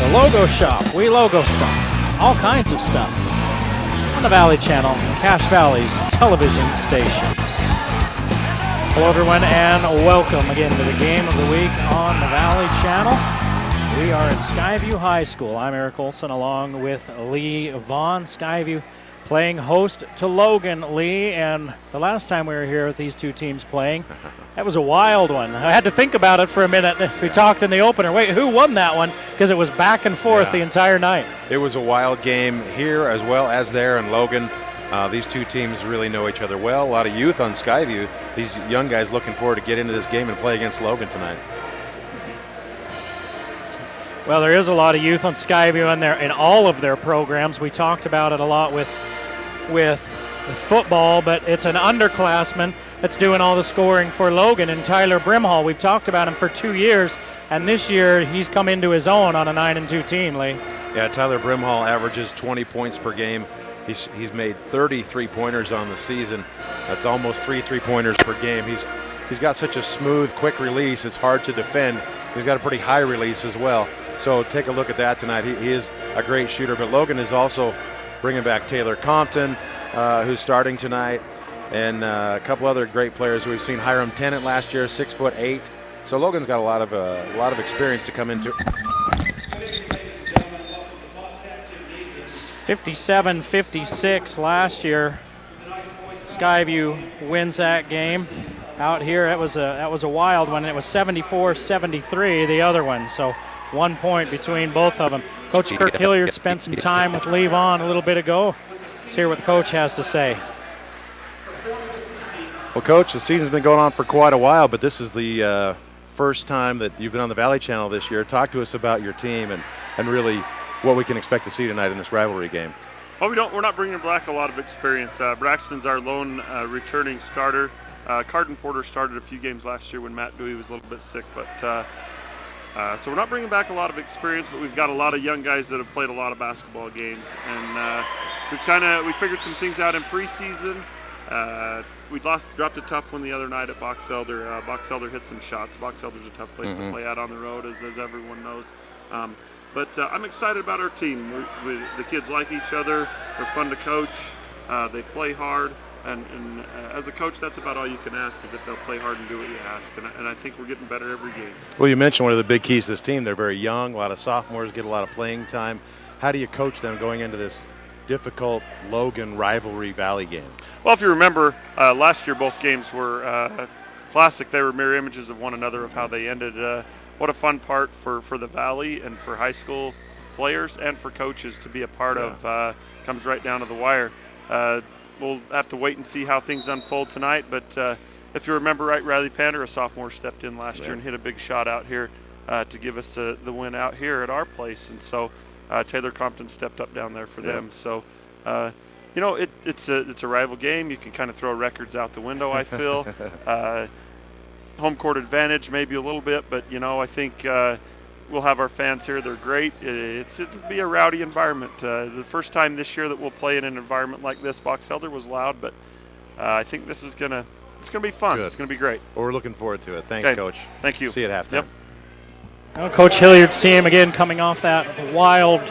The Logo Shop. We logo stuff. All kinds of stuff. On the Valley Channel, Cache Valley's television station. Hello everyone and welcome again to the Game of the Week on the Valley Channel. We are at Skyview High School. I'm Eric Olson along with Lee Vaughn. Skyview playing host to Logan, Lee, and the last time we were here with these two teams playing, that was a wild one. I had to think about it for a minute. We talked in the opener. Wait, who won that one? Because it was back and forth the entire night. It was a wild game here as well as there in Logan. These two teams really know each other well. A lot of youth on Skyview. These young guys looking forward to get into this game and play against Logan tonight. Well, there is a lot of youth on Skyview in all of their programs. We talked about it a lot with football, but it's an underclassman that's doing all the scoring for Logan, and Tyler Brimhall. We've talked about him for 2 years, and this year he's come into his own on a 9-2 team, Lee. Yeah, Tyler Brimhall averages 20 points per game. He's made 30 three-pointers on the season. That's almost 3 three-pointers per game. He's got such a smooth, quick release. It's hard to defend. He's got a pretty high release as well. So take a look at that tonight. He is a great shooter, but Logan is also bringing back Taylor Compton, who's starting tonight, and a couple other great players. We've seen Hiram Tennant last year, 6'8". So Logan's got a lot of experience to come into. 57-56 last year. Skyview wins that game. Out here, that was a wild one. It was 74-73, the other one. So 1 point between both of them. Coach Kirk Hilliard spent some time with Lee Vaughn a little bit ago. Let's hear what the coach has to say. Well, Coach, the season's been going on for quite a while, but this is the first time that you've been on the Valley Channel this year. Talk to us about your team and really what we can expect to see tonight in this rivalry game. Well, we're not bringing back a lot of experience. Braxton's our lone returning starter. Carden Porter started a few games last year when Matt Dewey was a little bit sick, but so we're not bringing back a lot of experience, but we've got a lot of young guys that have played a lot of basketball games, and we figured some things out in preseason. We dropped a tough one the other night at Box Elder. Box Elder hit some shots. Box Elder's a tough place to play out on the road, as everyone knows. But I'm excited about our team. The kids like each other. They're fun to coach. They play hard. And as a coach, that's about all you can ask, is if they'll play hard and do what you ask. And I think we're getting better every game. Well, you mentioned one of the big keys to this team. They're very young. A lot of sophomores get a lot of playing time. How do you coach them going into this difficult Logan rivalry Valley game? Well, if you remember, last year both games were classic. They were mirror images of one another of how they ended. What a fun part for the Valley and for high school players and for coaches to be a part of. Comes right down to the wire. We'll have to wait and see how things unfold tonight, but if you remember right, Riley Pander, a sophomore, stepped in last year and hit a big shot out here to give us the win out here at our place, and so Taylor Compton stepped up down there for them. So, it's a rival game. You can kind of throw records out the window, I feel. Home court advantage maybe a little bit, but, I think we'll have our fans here. They're great. It'll be a rowdy environment. The first time this year that we'll play in an environment like this, Box Elder was loud, but I think this is it's gonna be fun. Good. It's gonna be great. Well, we're looking forward to it. Thanks, Coach. Thank you. See you at halftime. Yep. Well, Coach Hilliard's team again coming off that wild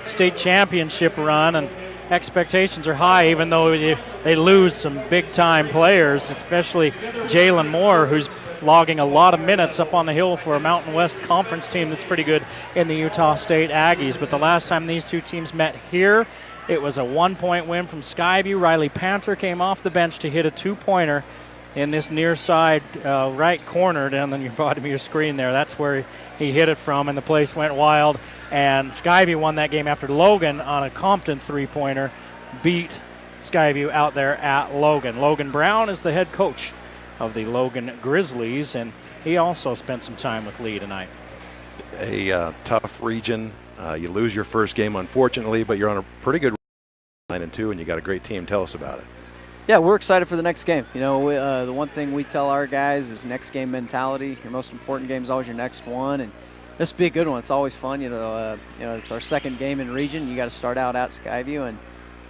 state championship run, and expectations are high, even though they lose some big-time players, especially Jalen Moore, who's logging a lot of minutes up on the hill for a Mountain West Conference team that's pretty good in the Utah State Aggies. But the last time these two teams met here, it was a 1-point win from Skyview. Riley Panther came off the bench to hit a 2-pointer in this near side right corner down on your bottom of your screen there. That's where he hit it from, and the place went wild. And Skyview won that game after Logan on a Compton 3-pointer beat Skyview out there at Logan. Logan Brown is the head coach of the Logan Grizzlies, and he also spent some time with Lee tonight. A tough region. You lose your first game, unfortunately, but you're on a pretty good 9-2, and you got a great team. Tell us about it. Yeah, we're excited for the next game. The one thing we tell our guys is next game mentality. Your most important game is always your next one, and this will be a good one. It's always fun. It's our second game in region. You got to start out at Skyview, and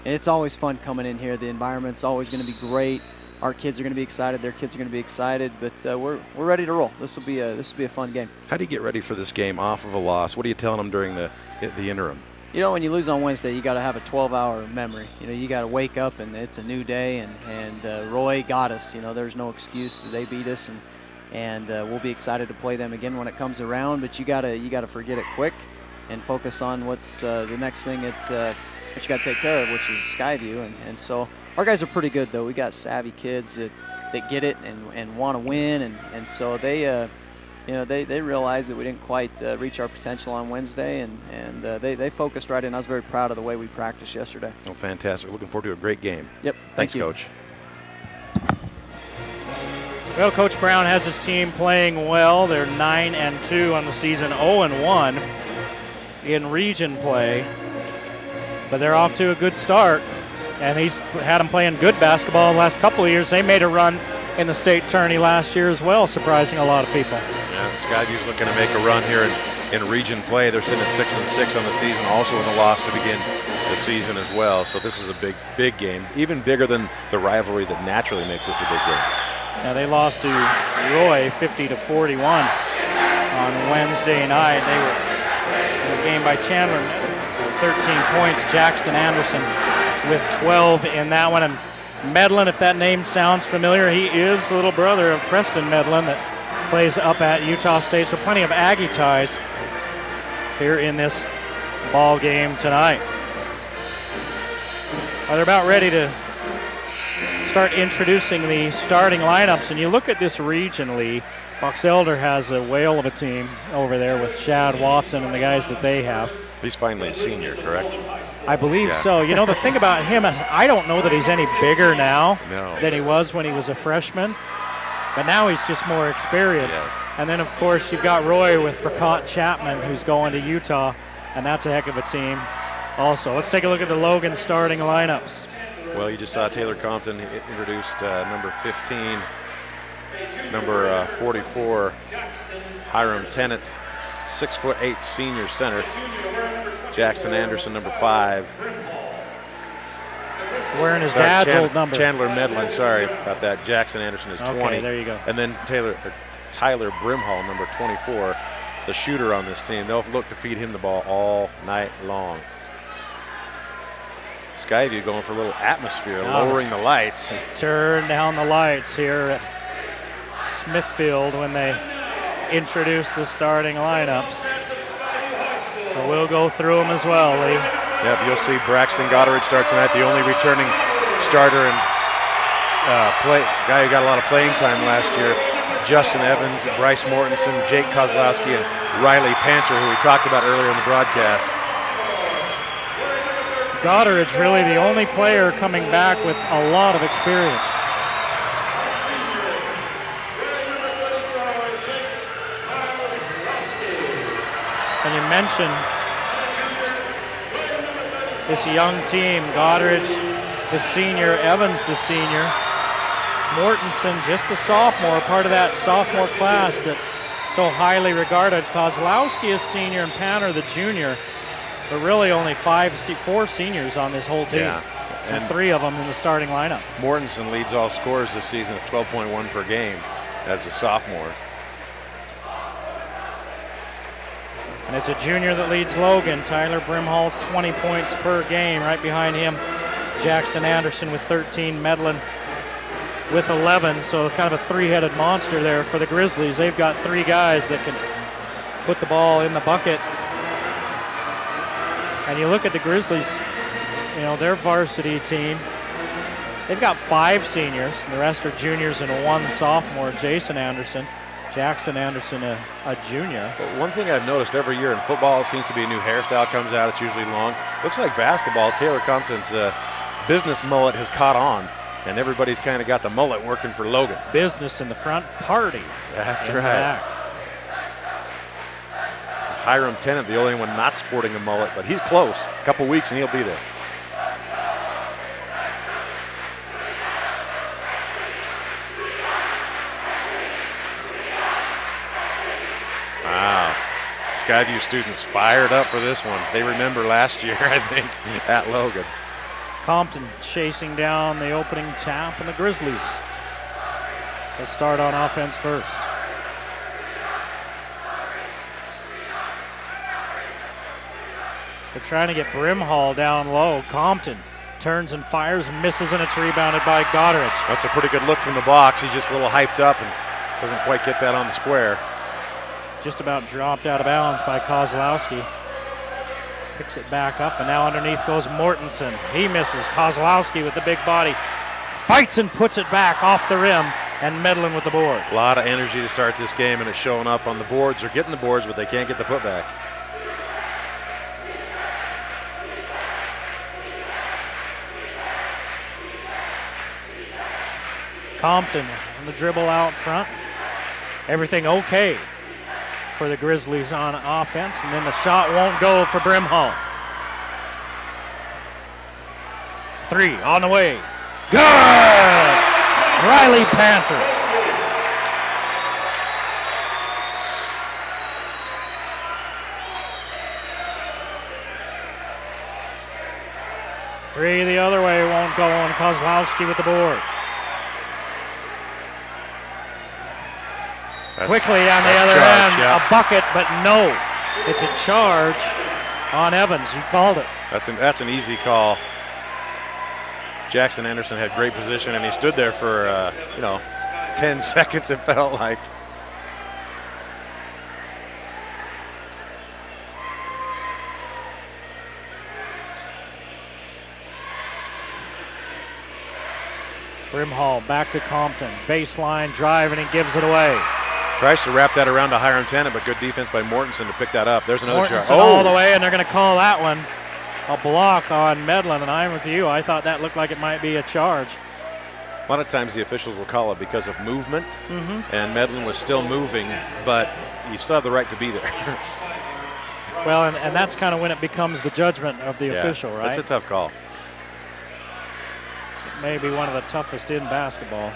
it's always fun coming in here. The environment's always going to be great. our kids are going to be excited. Their kids are going to be excited. But we're ready to roll. This will be a fun game. How do you get ready for this game off of a loss? What are you telling them during the interim? You know, when you lose on Wednesday, you got to have a 12-hour memory. You know, you got to wake up and it's a new day. And Roy got us. You know, there's no excuse. They beat us, and we'll be excited to play them again when it comes around. But you gotta forget it quick and focus on what's the next thing that you got to take care of, which is Skyview. And so our guys are pretty good, though. We got savvy kids that get it and want to win, and so they they realized that we didn't quite reach our potential on Wednesday, and they focused right in. I was very proud of the way we practiced yesterday. Oh, fantastic. Looking forward to a great game. Yep. Thanks, Thank you. Coach. Well, Coach Brown has his team playing well. They're 9-2 on the season, 0-1 in region play. But they're off to a good start, and he's had them playing good basketball the last couple of years. They made a run in the state tourney last year as well, surprising a lot of people. Yeah, Skyview's looking to make a run here in region play. They're sitting at 6-6 on the season, also with a loss to begin the season as well. So this is a big game, even bigger than the rivalry that naturally makes this a big game. Now they lost to Roy 50-41 on Wednesday night. They were in a game by Chandler, 13 points. Jackson Anderson with 12 in that one. And Medlin, if that name sounds familiar, he is the little brother of Preston Medlin that plays up at Utah State. So plenty of Aggie ties here in this ball game tonight. Well, they're about ready to start introducing the starting lineups, and you look at this regionally, Box Elder has a whale of a team over there with Shad Watson and the guys that they have. He's finally a senior, correct? I believe so. You know, the thing about him is I don't know that he's any bigger now than he was when he was a freshman, but now he's just more experienced. Yes. And then, of course, you've got Roy with Bracott Chapman, who's going to Utah, and that's a heck of a team also. Let's take a look at the Logan starting lineups. Well, you just saw Taylor Compton introduced number 15, number 44, Hiram Tennant, 6'8" senior center. Jackson Anderson, number 5. Wearing his dad's old number. Chandler Medlin, sorry about that. Jackson Anderson is 20. Okay, there you go. And then Tyler Brimhall, number 24, the shooter on this team. They'll look to feed him the ball all night long. Skyview going for a little atmosphere, lowering the lights. Turn down the lights here at Smithfield when they introduce the starting lineups. So we'll go through them as well, Lee. Yep, you'll see Braxton Goddard start tonight, the only returning starter and guy who got a lot of playing time last year. Justin Evans, Bryce Mortensen, Jake Kozlowski, and Riley Pancher, who we talked about earlier in the broadcast. Goddard's really the only player coming back with a lot of experience. And you mentioned this young team, Goddard, the senior, Evans, the senior, Mortensen, just a sophomore, part of that sophomore class that so highly regarded. Kozlowski is senior and Panner the junior. But really only 4 seniors on this whole team, and 3 of them in the starting lineup. Mortensen leads all scorers this season at 12.1 per game as a sophomore. And it's a junior that leads Logan. Tyler Brimhall's 20 points per game. Right behind him, Jackson Anderson with 13, Medlin with 11. So kind of a 3-headed monster there for the Grizzlies. They've got 3 guys that can put the ball in the bucket. And you look at the Grizzlies, you know, their varsity team, they've got 5 seniors. The rest are juniors and 1 sophomore, Jason Anderson. Jackson Anderson, a junior. But one thing I've noticed every year in football, it seems to be a new hairstyle comes out. It's usually long. Looks like basketball, Taylor Compton's business mullet has caught on, and everybody's kind of got the mullet working for Logan. Business in the front, party. That's in right. the back. Hiram Tennant, the only one not sporting a mullet, but he's close. A couple weeks and he'll be there. Wow. Skyview students fired up for this one. They remember last year, I think, at Logan. Compton chasing down the opening tap, and the Grizzlies They'll start on offense first. They're trying to get Brimhall down low. Compton turns and fires and misses, and it's rebounded by Goddard. That's a pretty good look from the box. He's just a little hyped up and doesn't quite get that on the square. Just about dropped out of bounds by Kozlowski. Picks it back up, and now underneath goes Mortensen. He misses. Kozlowski with the big body fights and puts it back off the rim, and Medlin with the board. A lot of energy to start this game, and it's showing up on the boards. They're getting the boards, but they can't get the putback. Compton on the dribble out front. Everything okay for the Grizzlies on offense, and then the shot won't go for Brimhall. 3 on the way. Good! Riley Panther. Three the other way won't go, and Kozlowski with the board. Quickly on the other end, yeah. A bucket, but no. It's a charge on Evans. You called it. That's an easy call. Jackson Anderson had great position, and he stood there for 10 seconds. It felt like. Brimhall back to Compton. Baseline drive, and he gives it away. Tries to wrap that around to Hiram Tennant, but good defense by Mortensen to pick that up. There's another charge. All the way, and they're going to call that one a block on Medlin, and I'm with you. I thought that looked like it might be a charge. A lot of times the officials will call it because of movement, and Medlin was still moving, but you still have the right to be there. Well, and that's kind of when it becomes the judgment of the official, right? That's a tough call. It may be one of the toughest in basketball.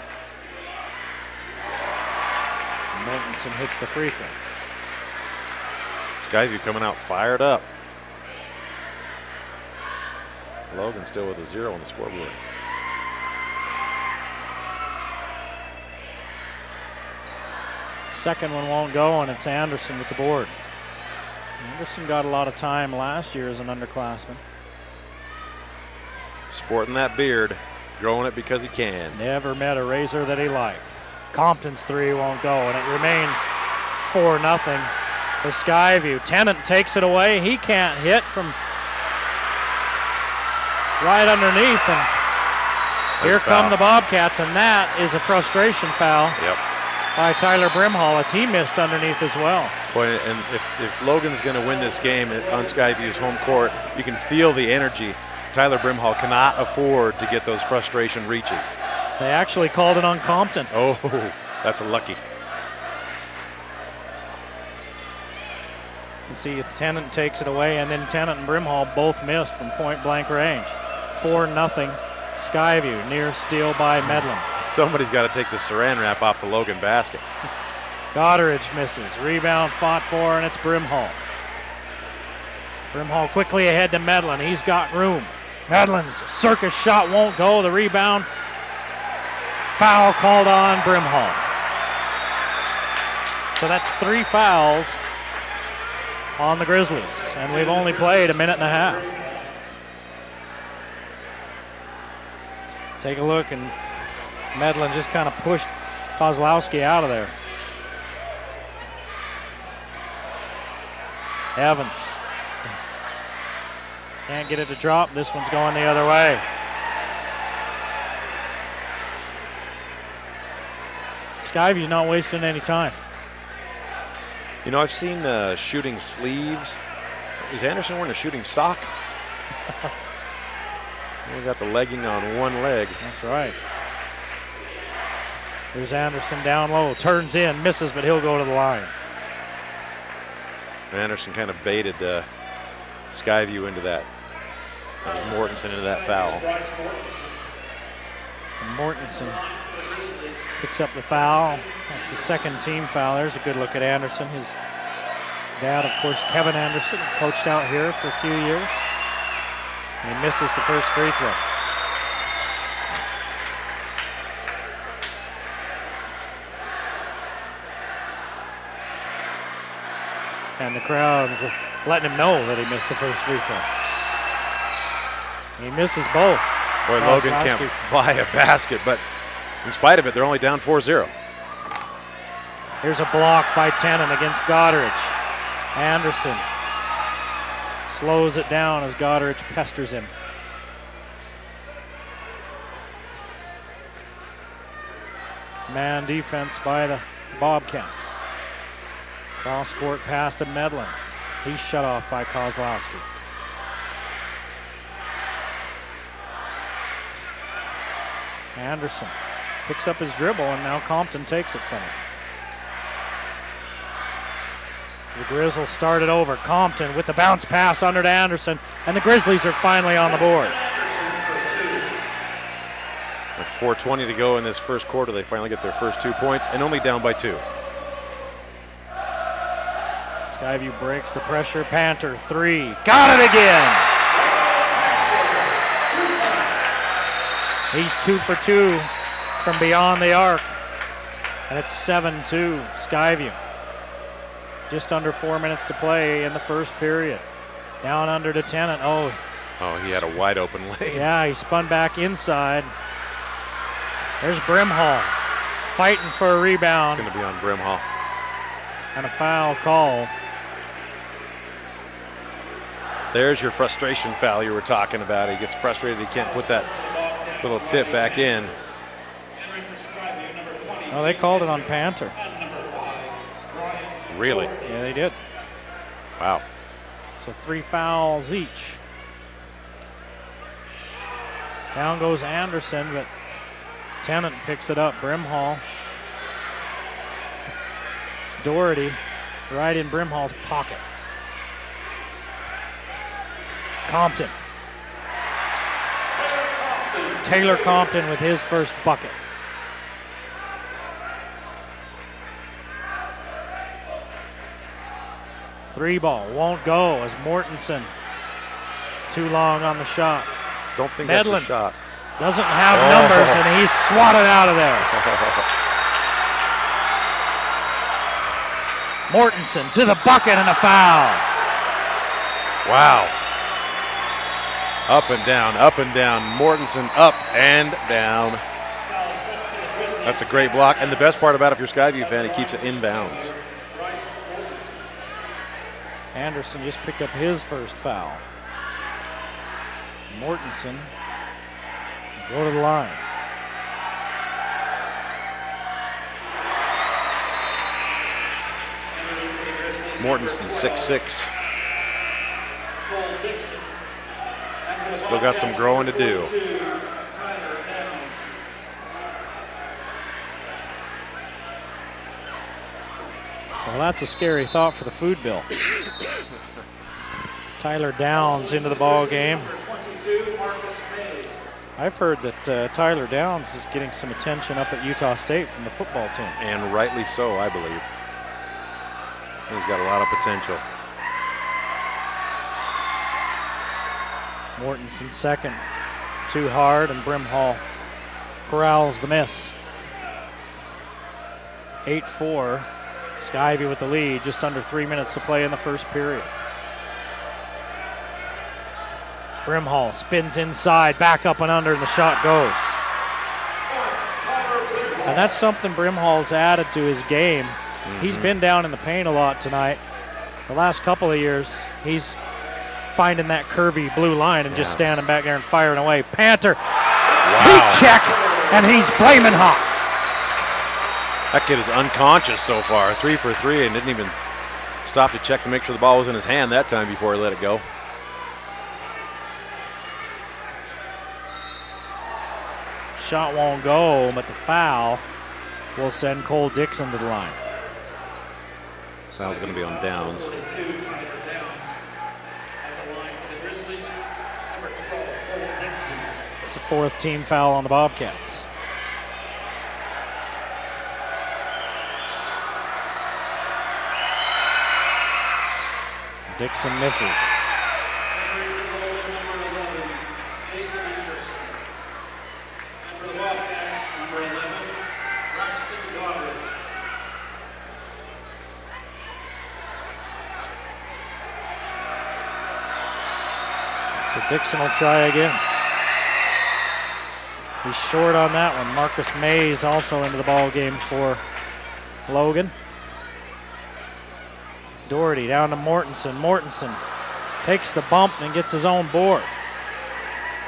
Mortensen hits the free throw. Skyview coming out fired up. Logan still with a 0 on the scoreboard. Second one won't go, and it's Anderson with the board. Anderson got a lot of time last year as an underclassman. Sporting that beard, growing it because he can. Never met a razor that he liked. Compton's 3 won't go, and it remains 4-0 for Skyview. Tennant takes it away. He can't hit from right underneath, and here come the Bobcats, and that is a frustration foul by Tyler Brimhall as he missed underneath as well. Boy, and if Logan's going to win this game on Skyview's home court, you can feel the energy. Tyler Brimhall cannot afford to get those frustration reaches. They actually called it on Compton. Oh, that's lucky. You see Tennant takes it away, and then Tennant and Brimhall both missed from point-blank range. 4-0 Skyview, near steal by Medlin. Somebody's got to take the saran wrap off the Logan basket. Goddard misses. Rebound fought for, and it's Brimhall. Brimhall quickly ahead to Medlin. He's got room. Medlin's circus shot won't go. The rebound. Foul called on Brimhall. So that's 3 fouls on the Grizzlies, and we've only played a minute and a half. Take a look, and Medlin just kind of pushed Kozlowski out of there. Evans. Can't get it to drop. This one's going the other way. Skyview's not wasting any time. You know, I've seen shooting sleeves. Is Anderson wearing a shooting sock? We got the legging on one leg. That's right. Here's Anderson down low, turns in, misses, but he'll go to the line. Anderson kind of baited Skyview into that. That was Mortensen into that foul. And Mortensen picks up the foul. That's the second team foul. There's a good look at Anderson. His dad, of course, Kevin Anderson, coached out here for a few years. And he misses the first free throw. And the crowd letting him know that he missed the first free throw. He misses both. Boy, Logan can't buy a basket, but in spite of it, they're only down 4-0. Here's a block by Tennant against Goddard. Anderson slows it down as Goddard pesters him. Man defense by the Bobcats. Cross court pass to Medlin. He's shut off by Kozlowski. Anderson picks up his dribble, and now Compton takes it from him. The Grizzlies started over. Compton with the bounce pass under to Anderson, and the Grizzlies are finally on the board. With 4:20 to go in this first quarter, they finally get their first 2 points and only down by 2. Skyview breaks the pressure. Panther three. Got it again! He's 2 for 2 from beyond the arc. And it's 7-2 Skyview. Just under 4 minutes to play in the first period. Down under to Tennant. Oh, he had a wide open lane. Yeah, he spun back inside. There's Brimhall fighting for a rebound. It's going to be on Brimhall. And a foul call. There's your frustration foul you were talking about. He gets frustrated he can't put that little tip back in. Oh, they called it on Panther. Really? Yeah, they did. Wow. So 3 fouls each. Down goes Anderson, but Tennant picks it up. Brimhall. Doherty right in Brimhall's pocket. Compton. Taylor Compton with his first bucket. Three ball won't go as Mortensen too long on the shot. Don't think Medlin that's a shot. Doesn't have numbers, and he's swatted out of there. Mortensen to the bucket and a foul. Wow. Up and down, up and down. Mortensen up and down. That's a great block. And the best part about it, if you're a Skyview fan, he keeps it inbounds. Anderson just picked up his first foul. Mortensen go to the line. Mortensen 6'6". Still got some growing to do. Well, that's a scary thought for the food bill. Tyler Downs into the ball game. I've heard that Tyler Downs is getting some attention up at Utah State from the football team. And rightly so, I believe. He's got a lot of potential. Mortensen second, too hard, and Brimhall corrals the miss. 8-4, Skyview with the lead, just under 3 minutes to play in the first period. Brimhall spins inside, back up and under, and the shot goes. And that's something Brimhall's added to his game. He's been down in the paint a lot tonight. The last couple of years, he's finding that curvy blue line and just standing back there and firing away. Panther, heat check, and he's flaming hot. That kid is unconscious so far. 3 for 3 and didn't even stop to check to make sure the ball was in his hand that time before he let it go. Shot won't go, but the foul will send Cole Dixon to the line. Foul's going to be on Downs. It's a 4th team foul on the Bobcats. Dixon misses. So Dixon will try again. He's short on that one. Marcus Mays also into the ball game for Logan. Doherty down to Mortensen. Mortensen takes the bump and gets his own board.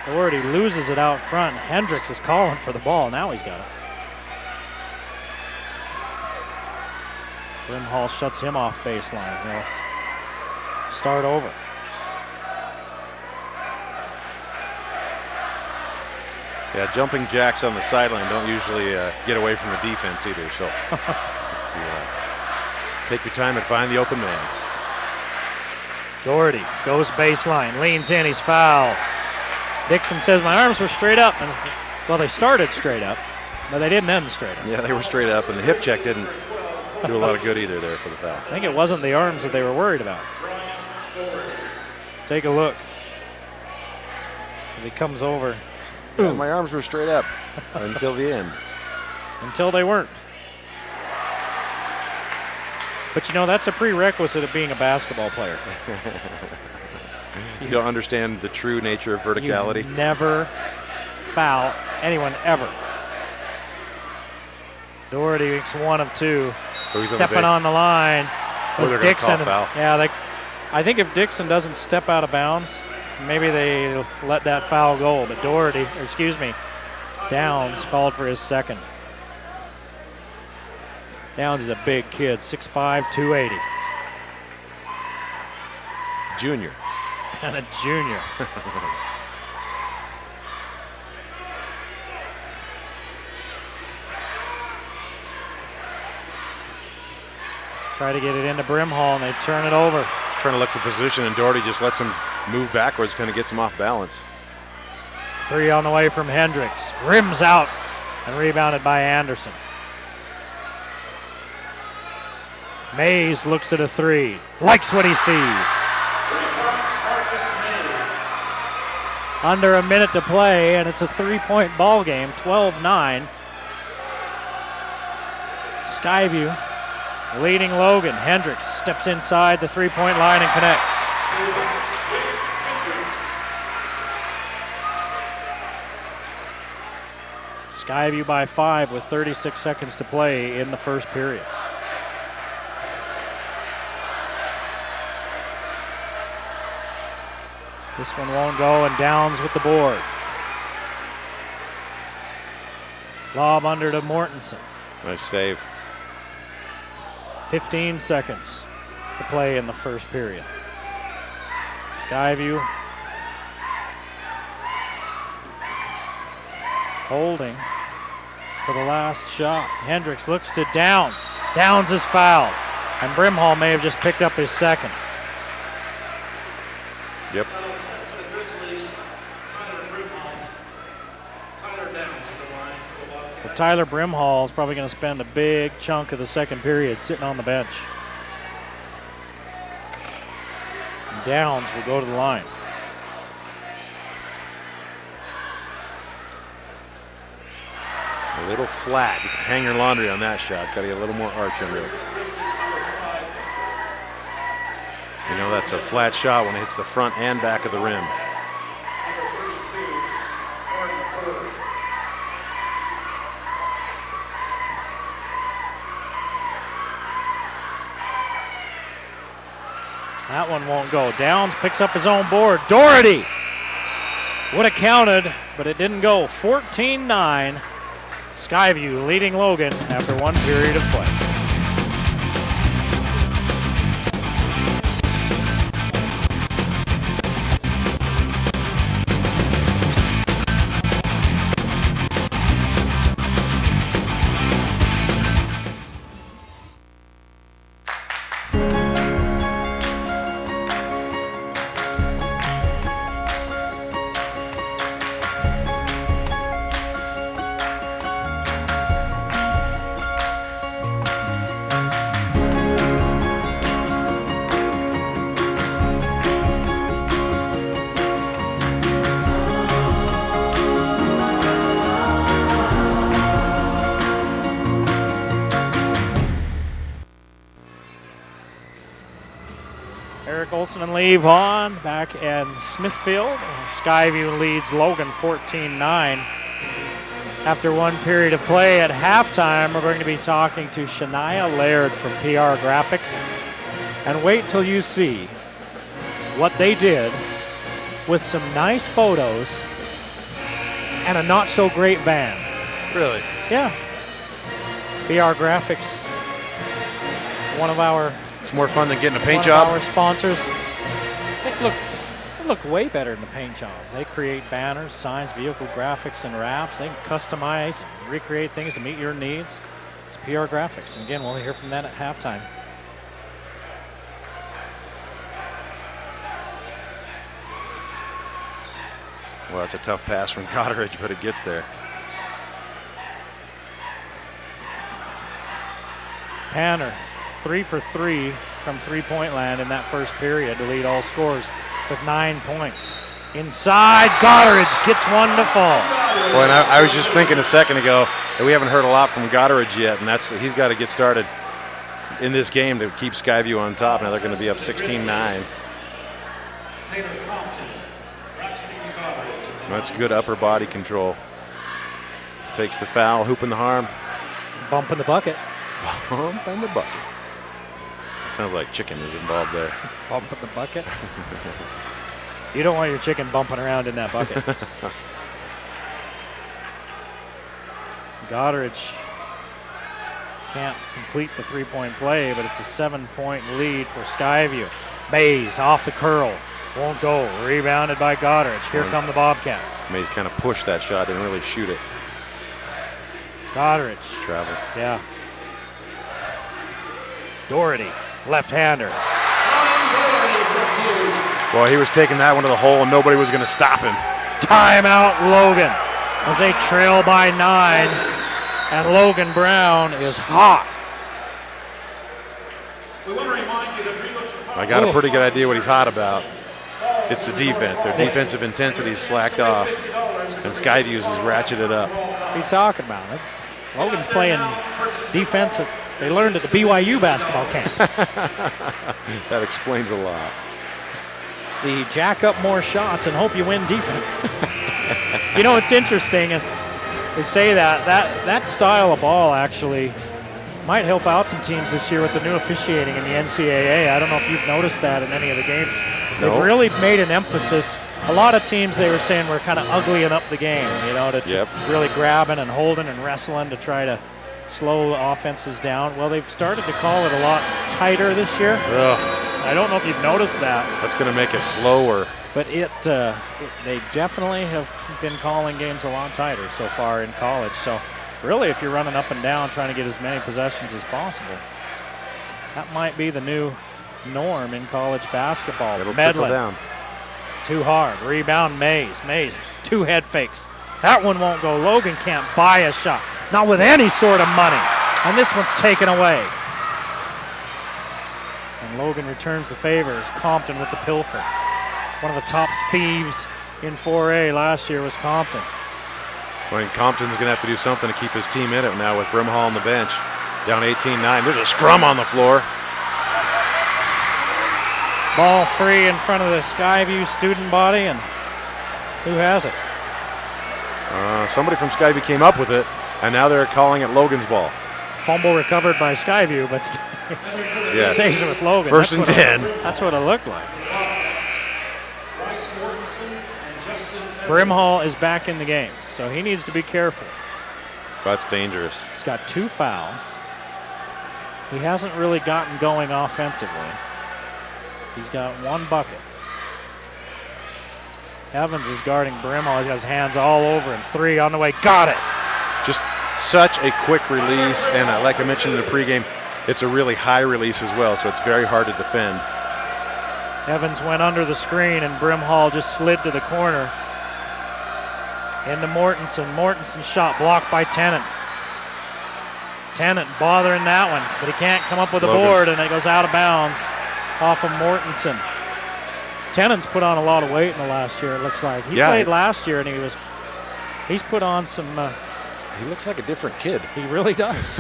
Doherty loses it out front. Hendricks is calling for the ball. Now he's got it. Brimhall shuts him off baseline. He'll start over. Yeah, jumping jacks on the sideline don't usually get away from the defense either. So take your time and find the open man. Doherty goes baseline, leans in, he's fouled. Dixon says, my arms were straight up. And, well, they started straight up, but they didn't end straight up. Yeah, they were straight up, and the hip check didn't do a lot of good either there for the foul. I think it wasn't the arms that they were worried about. Take a look as he comes over. Yeah, my arms were straight up until the end. Until they weren't. But you know, that's a prerequisite of being a basketball player. You don't understand the true nature of verticality. You never foul anyone ever. Doherty makes one of two. Stepping on the line was Dixon. Yeah, I think if Dixon doesn't step out of bounds, maybe they let that foul go. But Downs called for his second. Downs is a big kid, 6'5", 280. Junior. And a junior. Try to get it into Brimhall, and they turn it over. He's trying to look for position, and Doherty just lets him move backwards, kind of gets him off balance. 3 on the way from Hendricks. Rims out and rebounded by Anderson. Mays looks at a 3. Likes what he sees. Under a minute to play, and it's a 3-point ball game, 12-9. Skyview leading Logan. Hendricks steps inside the 3-point line and connects. Skyview by 5 with 36 seconds to play in the first period. This one won't go, and Downs with the board. Lob under to Mortensen. Nice save. 15 seconds to play in the first period. Skyview holding for the last shot. Hendricks looks to Downs. Downs is fouled, and Brimhall may have just picked up his second. Yep. So Tyler Brimhall is probably going to spend a big chunk of the second period sitting on the bench. And Downs will go to the line. A little flat. You can hang your laundry on that shot. Got to get a little more arch under it. You know, that's a flat shot when it hits the front and back of the rim. That one won't go. Downs picks up his own board. Doherty would have counted, but it didn't go. 14-9. Skyview leading Logan after one period of play. Olson and Lee Vaughn back in Smithfield. Skyview leads Logan 14-9. After one period of play at halftime, we're going to be talking to Shania Laird from PR Graphics. And wait till you see what they did with some nice photos and a not so great van. Really? Yeah. PR Graphics, one of our It's more fun than getting a paint one job. of our sponsors. They look way better than the paint job. They create banners, signs, vehicle graphics, and wraps. They can customize and recreate things to meet your needs. It's PR Graphics. And again, we'll hear from that at halftime. Well, it's a tough pass from Goddard, but it gets there. Panner, 3 for 3 from three-point land in that first period to lead all scores with 9 points. Inside, Goddard gets one to fall. Boy, and I was just thinking a second ago that we haven't heard a lot from Goddard yet, and he's got to get started in this game to keep Skyview on top. Now they're going to be up 16-9. That's good upper body control. Takes the foul, hoop in the harm. Bump in the bucket. Bump in the bucket. Sounds like chicken is involved there. Bump in the bucket. You don't want your chicken bumping around in that bucket. Goddard can't complete the three-point play, but it's a 7-point lead for Skyview. Mays off the curl. Won't go. Rebounded by Goddard. Here come the Bobcats. Mays kind of pushed that shot, didn't really shoot it. Goddard. Travel. Yeah. Doherty, left-hander. Boy, he was taking that one to the hole and nobody was going to stop him. Timeout Logan as they trail by 9, and Logan Brown is hot. I got a pretty good idea what he's hot about. It's the defense. Their defensive intensity slacked off, and Skyview's has ratcheted up. What are you talking about? Logan's playing defense that they learned at the BYU basketball camp. That explains a lot. The jack up more shots and hope you win defense. You know, it's interesting as they say that style of ball actually might help out some teams this year with the new officiating in the NCAA. I don't know if you've noticed that in any of the games. No. They've really made an emphasis. A lot of teams, they were saying, were kind of uglying up the game, you know, to really grabbing and holding and wrestling to try to slow the offenses down. Well, they've started to call it a lot tighter this year. I don't know if you've noticed that. That's going to make it slower. But they definitely have been calling games a lot tighter so far in college. So really, if you're running up and down trying to get as many possessions as possible, that might be the new norm in college basketball. It'll trickle down. Too hard. Rebound Mays. Mays, 2 head fakes. That one won't go. Logan can't buy a shot. Not with any sort of money. And this one's taken away. And Logan returns the favor as Compton with the pilfer. One of the top thieves in 4A last year was Compton. Well, Compton's going to have to do something to keep his team in it now with Brimhall on the bench. Down 18-9. There's a scrum on the floor. Ball free in front of the Skyview student body, and who has it? Somebody from Skyview came up with it, and now they're calling it Logan's ball. Fumble recovered by Skyview, but stays with Logan. First and 10. That's what it looked like. Brimhall is back in the game, so he needs to be careful. That's dangerous. He's got 2 fouls. He hasn't really gotten going offensively. He's got 1 bucket. Evans is guarding Brimhall. He's got his hands all over him. 3 on the way. Got it. Just such a quick release, and like I mentioned in the pregame, it's a really high release as well, so it's very hard to defend. Evans went under the screen, and Brimhall just slid to the corner. Into Mortensen. Mortensen shot blocked by Tennant. Tennant bothering that one, but he can't come up with a board, and it goes out of bounds off of Mortensen. Tennant's put on a lot of weight in the last year, it looks like. He played last year, and he's put on some... he looks like a different kid. He really does.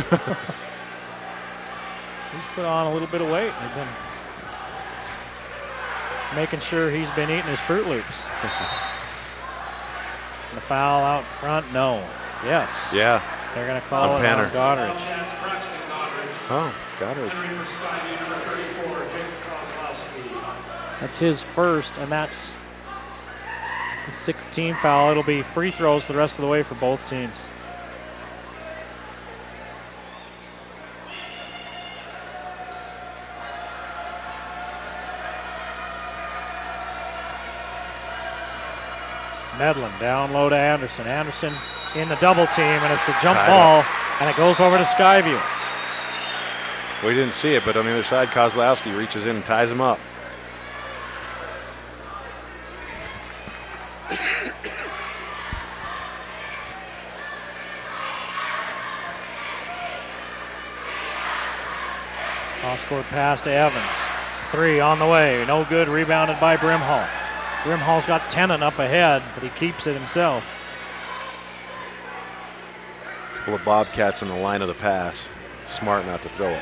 He's put on a little bit of weight. making sure he's been eating his Fruit Loops. The foul out front, no. Yes. Yeah. They're going to call it on Goddard. Oh, Goddard. That's his first, and that's the 16th foul. It'll be free throws the rest of the way for both teams. Medlin down low to Anderson. Anderson in the double team, and it's a jump ball, and it goes over to Skyview. We didn't see it, but on the other side, Kozlowski reaches in and ties him up. Cross-court pass to Evans. 3 on the way. No good. Rebounded by Brimhall. Brimhall's got Tennant up ahead, but he keeps it himself. A couple of Bobcats in the line of the pass. Smart not to throw it.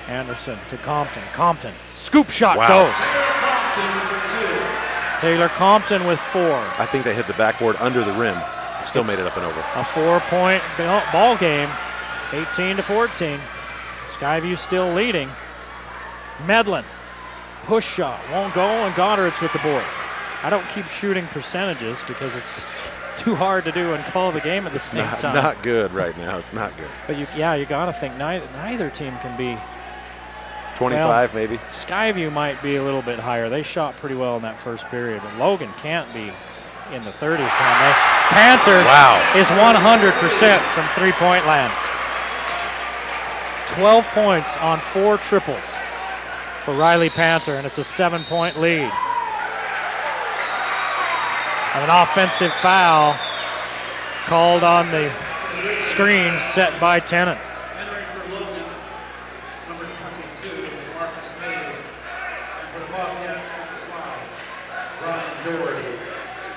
Anderson to Compton. Compton. Scoop shot goes. Taylor Compton with 4. I think they hit the backboard under the rim. Still made it up and over. A 4-point ball game. 18-14. Skyview still leading. Medlin. Push shot. Won't go, and Goddard's with the board. I don't keep shooting percentages because it's too hard to do and call the game at the same time. Not good right now. It's not good. But you got to think neither team can be 25 maybe. Skyview might be a little bit higher. They shot pretty well in that first period, but Logan can't be in the 30s, can they? Panther is 100% from three-point land. 12 points on 4 triples for Riley Panther, and it's a 7-point lead. And an offensive foul called on the screen set by Tennant.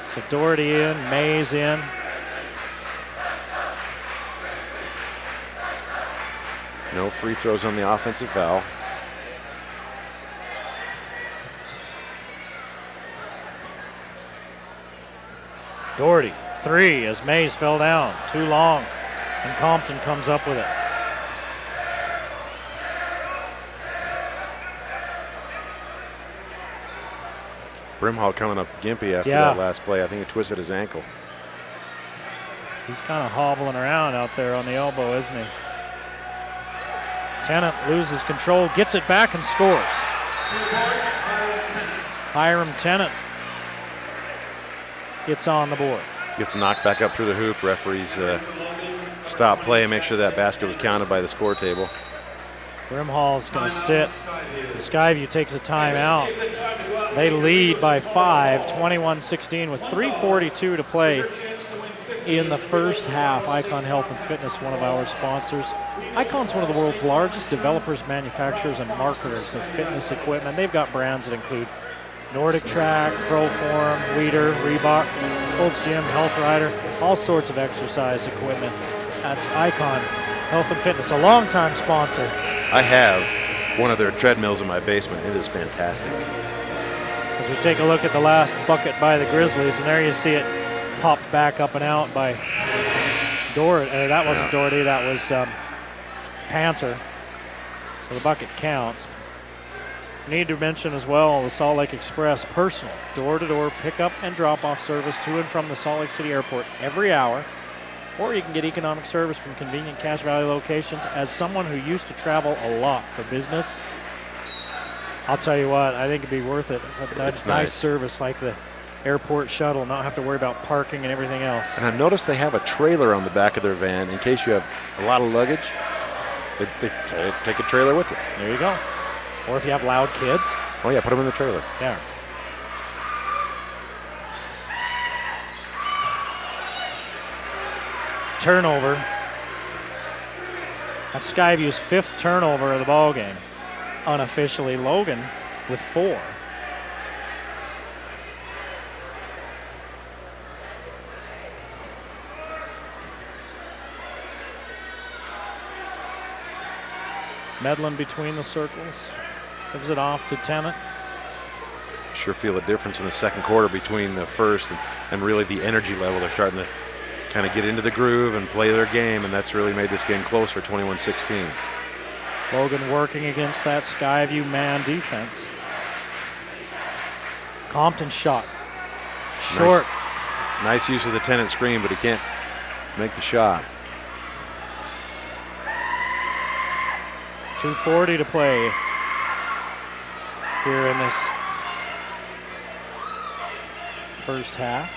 So Doherty in, Mays in. No free throws on the offensive foul. Doherty, 3 as Mays fell down. Too long, and Compton comes up with it. Brimhall coming up gimpy after that last play. I think he twisted his ankle. He's kind of hobbling around out there on the elbow, isn't he? Tennant loses control, gets it back and scores. Hiram Tennant gets on the board. Gets knocked back up through the hoop. Referees stop play and make sure that basket was counted by the score table. Brimhall's going to sit. Skyview takes a timeout. They lead by 5, 21-16 with 3:42 to play in the first half. Icon Health and Fitness, one of our sponsors. Icon's one of the world's largest developers, manufacturers, and marketers of fitness equipment. They've got brands that include Nordic Track, Proform, Leader, Reebok, Gold's Gym, Health Rider, all sorts of exercise equipment. That's Icon Health and Fitness, a longtime sponsor. I have one of their treadmills in my basement. It is fantastic. As we take a look at the last bucket by the Grizzlies, and there you see it popped back up and out by Doherty. That wasn't Doherty, that was Panther. So the bucket counts. Need to mention as well the Salt Lake Express personal door-to-door pickup and drop-off service to and from the Salt Lake City Airport every hour. Or you can get economic service from convenient Cache Valley locations. As someone who used to travel a lot for business, I'll tell you what, I think it'd be worth it. That's nice service like the airport shuttle, not have to worry about parking and everything else. And I've noticed they have a trailer on the back of their van in case you have a lot of luggage. They take a trailer with you. There you go. Or if you have loud kids. Oh yeah, put them in the trailer. Yeah. Turnover. That's Skyview's 5th turnover of the ball game. Unofficially, Logan with 4. Medlin between the circles. Gives it off to Tennant. Sure feel a difference in the second quarter between the first and really the energy level. They're starting to kind of get into the groove and play their game, and that's really made this game closer, 21-16. Logan working against that Skyview man defense. Compton shot. Short. Nice use of the Tennant screen, but he can't make the shot. 2:40 to play here in this first half.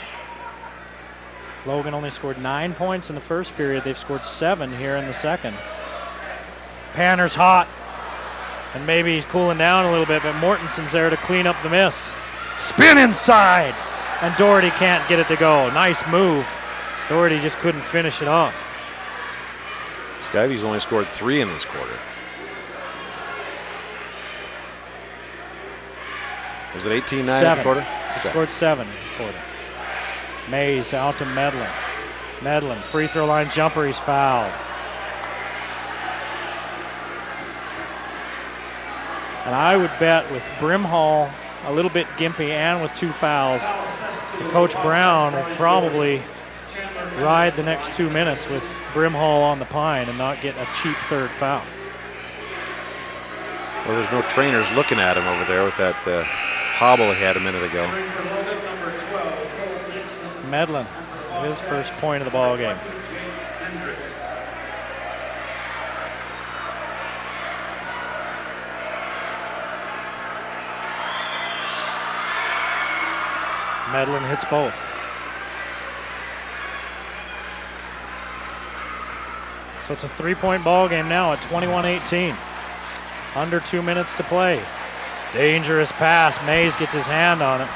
Logan only scored 9 points in the first period. They've scored 7 here in the second. Panner's hot, and maybe he's cooling down a little bit, but Mortenson's there to clean up the miss. Spin inside, and Doherty can't get it to go. Nice move. Doherty just couldn't finish it off. Skyview's only scored 3 in this quarter. Was it 18-9 in the quarter? He scored 7 in this quarter. Mays out to Medlin. Medlin, free throw line jumper, he's fouled. And I would bet with Brimhall a little bit gimpy and with 2 fouls, Coach Brown will probably ride the next 2 minutes with Brimhall on the pine and not get a cheap 3rd foul. Well, there's no trainers looking at him over there with that hobble he had a minute ago. Medlin, his first point of the ball game. Medlin hits both. So it's a 3-point ball game now at 21-18. Under 2 minutes to play. Dangerous pass. Mays gets his hand on it.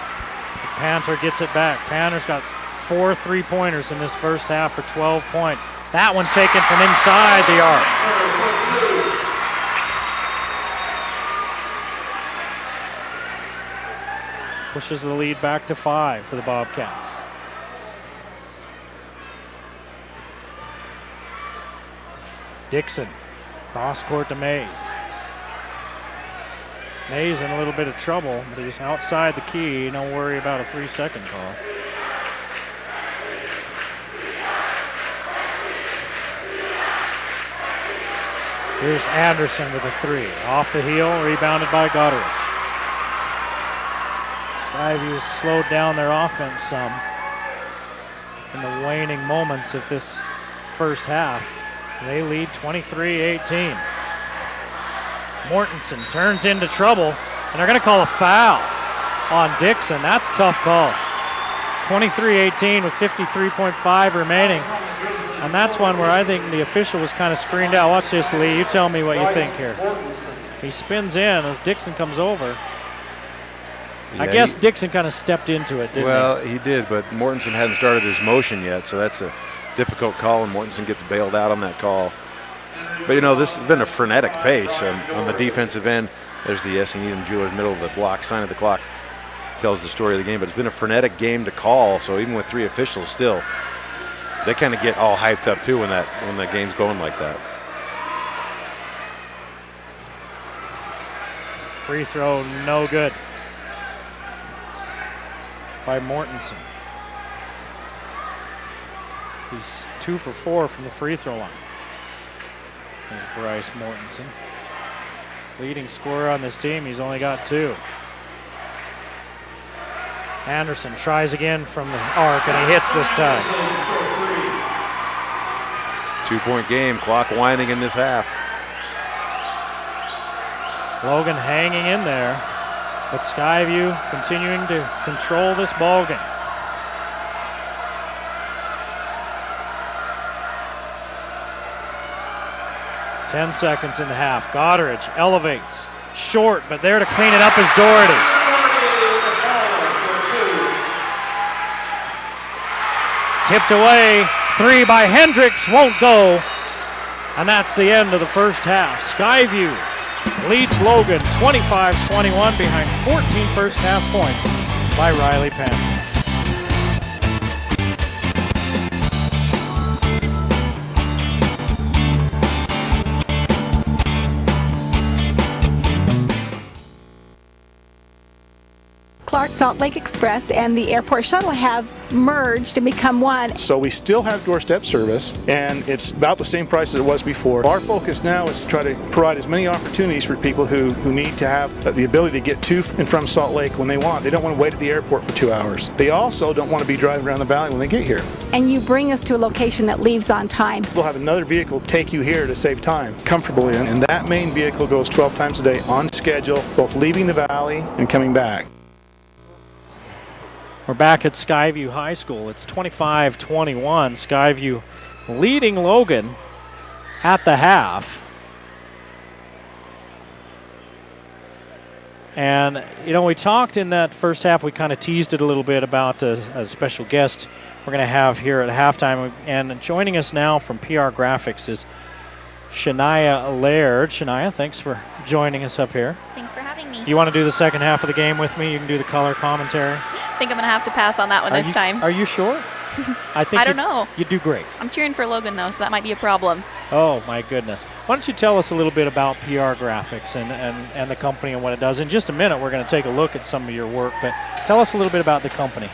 Panther gets it back. Panther's got 4 3-pointers in this first half for 12 points. That one taken from inside the arc. Pushes the lead back to 5 for the Bobcats. Dixon, cross court to Mays. Mays in a little bit of trouble, but he's outside the key. Don't worry about a 3-second call. Here's Anderson with a 3. Off the heel, rebounded by Goddard. Skyview has slowed down their offense some in the waning moments of this first half. They lead 23-18. Mortensen turns into trouble, and they're going to call a foul on Dixon. That's a tough call. 23-18 with 53.5 remaining. And that's one where I think the official was kind of screened out. Watch this, Lee. You tell me what you think here. He spins in as Dixon comes over. Yeah, I guess Dixon kind of stepped into it, didn't he? Well, he did, but Mortensen hadn't started his motion yet, so that's a difficult call, and Mortensen gets bailed out on that call. But, you know, this has been a frenetic pace on the defensive end. There's the S. Needham Jewelers middle of the block, sign of the clock. Tells the story of the game, but it's been a frenetic game to call, so even with 3 officials still, they kind of get all hyped up too when the game's going like that. Free throw, no good by Mortensen. He's 2 for 4 from the free throw line. There's Bryce Mortensen. Leading scorer on this team, he's only got 2. Anderson tries again from the arc, and he hits this time. 2-point game, clock winding in this half. Logan hanging in there, but Skyview continuing to control this ball game. Ten seconds in the half. Goddard elevates, short, but there to clean it up is Doherty. Tipped away, 3 by Hendricks, won't go. And that's the end of the first half. Skyview leads Logan 25-21 behind 14 first half points by Riley Penn. Clark Salt Lake Express and the airport shuttle have merged and become one. So we still have doorstep service, and it's about the same price as it was before. Our focus now is to try to provide as many opportunities for people who need to have the ability to get to and from Salt Lake when they want. They don't want to wait at the airport for 2 hours. They also don't want to be driving around the valley when they get here. And you bring us to a location that leaves on time. We'll have another vehicle take you here to save time comfortably, and that main vehicle goes 12 times a day on schedule, both leaving the valley and coming back. We're back at Skyview High School. It's 25-21. Skyview leading Logan at the half. And, you know, we talked in that first half, we kind of teased it a little bit about a special guest we're going to have here at halftime. And joining us now from PR Graphics is Shania Laird. Shania, thanks for joining us up here. Thanks for having me. You want to do the second half of the game with me? You can do the color commentary. I think I'm going to have to pass on that one this time. Are you sure? I don't know. You do great. I'm cheering for Logan, though, so that might be a problem. Oh, my goodness. Why don't you tell us a little bit about PR Graphics and the company and what it does. In just a minute, we're going to take a look at some of your work, but tell us a little bit about the company.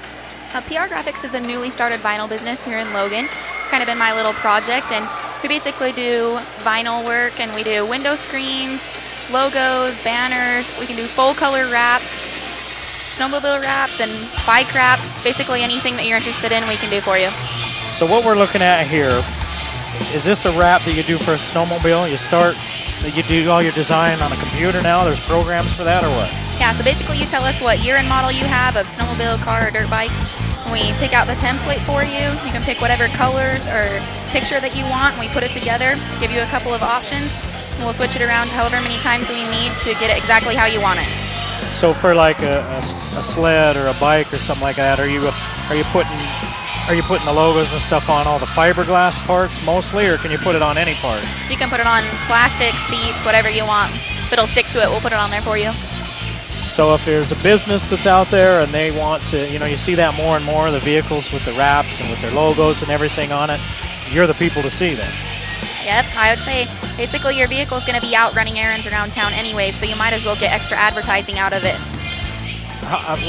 PR Graphics is a newly started vinyl business here in Logan. It's kind of been my little project, and we basically do vinyl work, and we do window screens, logos, banners. We can do full-color wraps, snowmobile wraps, and bike wraps. Basically anything that you're interested in, we can do for you. So what we're looking at here, is this a wrap that you do for a snowmobile? You do all your design on a computer now? There's programs for that or what? Yeah, so basically you tell us what year and model you have of snowmobile, car, or dirt bike. We pick out the template for you. You can pick whatever colors or picture that you want. We put it together, give you a couple of options, and we'll switch it around however many times we need to get it exactly how you want it. So for like a sled or a bike or something like that, are you putting the logos and stuff on all the fiberglass parts mostly, or can you put it on any part? You can put it on plastic, seats, whatever you want. If it'll stick to it, we'll put it on there for you. So if there's a business that's out there and they want to, you see that more and more, the vehicles with the wraps and with their logos and everything on it, you're the people to see then. Yep, I would say basically your vehicle is going to be out running errands around town anyway, so you might as well get extra advertising out of it.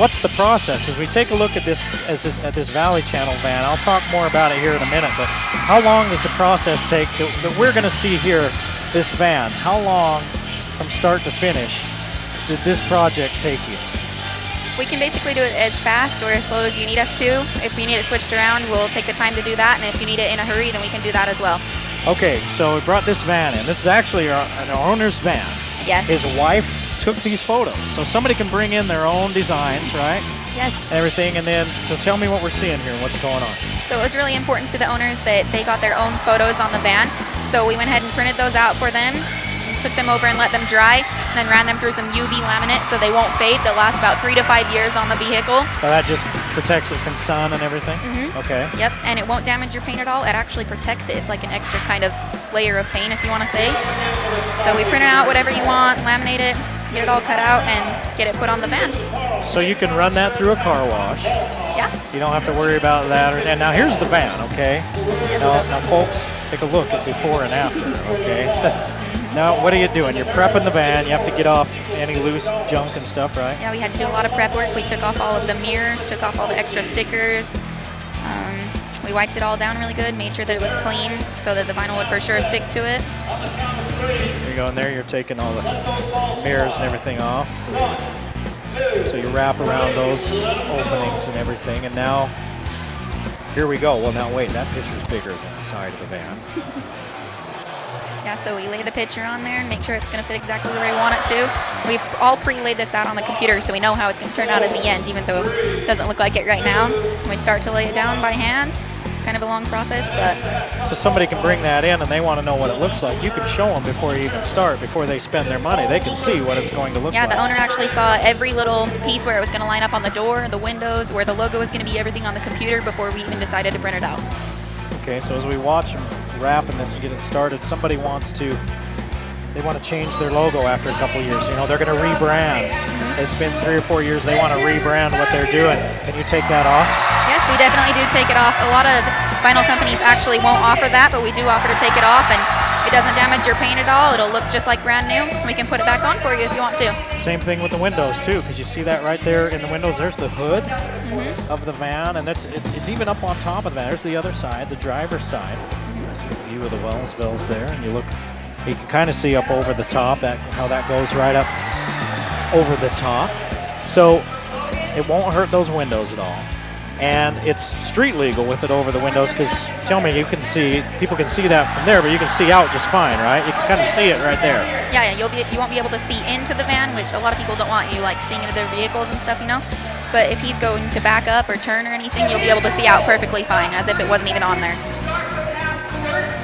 What's the process? As we take a look at this Valley Channel van, I'll talk more about it here in a minute, but how long does the process take that we're going to see here, this van? How long from start to finish did this project take you? We can basically do it as fast or as slow as you need us to. If you need it switched around, we'll take the time to do that, and if you need it in a hurry, then we can do that as well. Okay, so we brought this van in. This is actually an owner's van. Yes. His wife took these photos. So somebody can bring in their own designs, right? Yes. And everything, and then, so tell me what we're seeing here, what's going on. So it was really important to the owners that they got their own photos on the van. So we went ahead and printed those out for them, took them over and let them dry, and then ran them through some UV laminate so they won't fade. They'll last about 3 to 5 years on the vehicle. So that just protects it from sun and everything? Mm-hmm. Okay. Yep, and it won't damage your paint at all. It actually protects it. It's like an extra kind of layer of paint, if you want to say. So we print out whatever you want, laminate it, get it all cut out, and get it put on the van. So you can run that through a car wash. Yeah. You don't have to worry about that. And now here's the van, okay? Yes. Now folks, take a look at before and after, okay? Now, what are you doing? You're prepping the van. You have to get off any loose junk and stuff, right? Yeah, we had to do a lot of prep work. We took off all of the mirrors, took off all the extra stickers. We wiped it all down really good, made sure that it was clean so that the vinyl would for sure stick to it. There you go, and there you're taking all the mirrors and everything off. So you wrap around those openings and everything, and now, here we go. Well, now wait, that picture's bigger than the side of the van. Yeah, so we lay the picture on there and make sure it's going to fit exactly where we want it to. We've all pre-laid this out on the computer so we know how it's going to turn out in the end, even though it doesn't look like it right now. When we start to lay it down by hand, it's kind of a long process, but... So somebody can bring that in and they want to know what it looks like. You can show them before you even start, before they spend their money. They can see what it's going to look like. Yeah, the owner actually saw every little piece where it was going to line up on the door, the windows, where the logo was going to be, everything on the computer before we even decided to print it out. Okay, so as we watch them wrapping this and getting started, somebody wants to change their logo after a couple years. They're going to rebrand. It's been 3 or 4 years. They want to rebrand what they're doing. Can you take that off? Yes, we definitely do take it off. A lot of vinyl companies actually won't offer that, but we do offer to take it off, and It doesn't damage your paint at all. It'll look just like brand new. We can put it back on for you if you want to. Same thing with the windows too, because you see that right there in the windows. There's the hood of the van, and it's even up on top of the van. There's the other side, the driver's side. There's a view of the Wellsvilles there, and you can kind of see up over the top how that goes right up over the top. So it won't hurt those windows at all. And it's street legal with it over the windows, because tell me, people can see that from there, but you can see out just fine, right? You can kind of see it right there. Yeah, you won't be able to see into the van, which a lot of people don't want you like seeing into their vehicles and stuff, But if he's going to back up or turn or anything, you'll be able to see out perfectly fine, as if it wasn't even on there.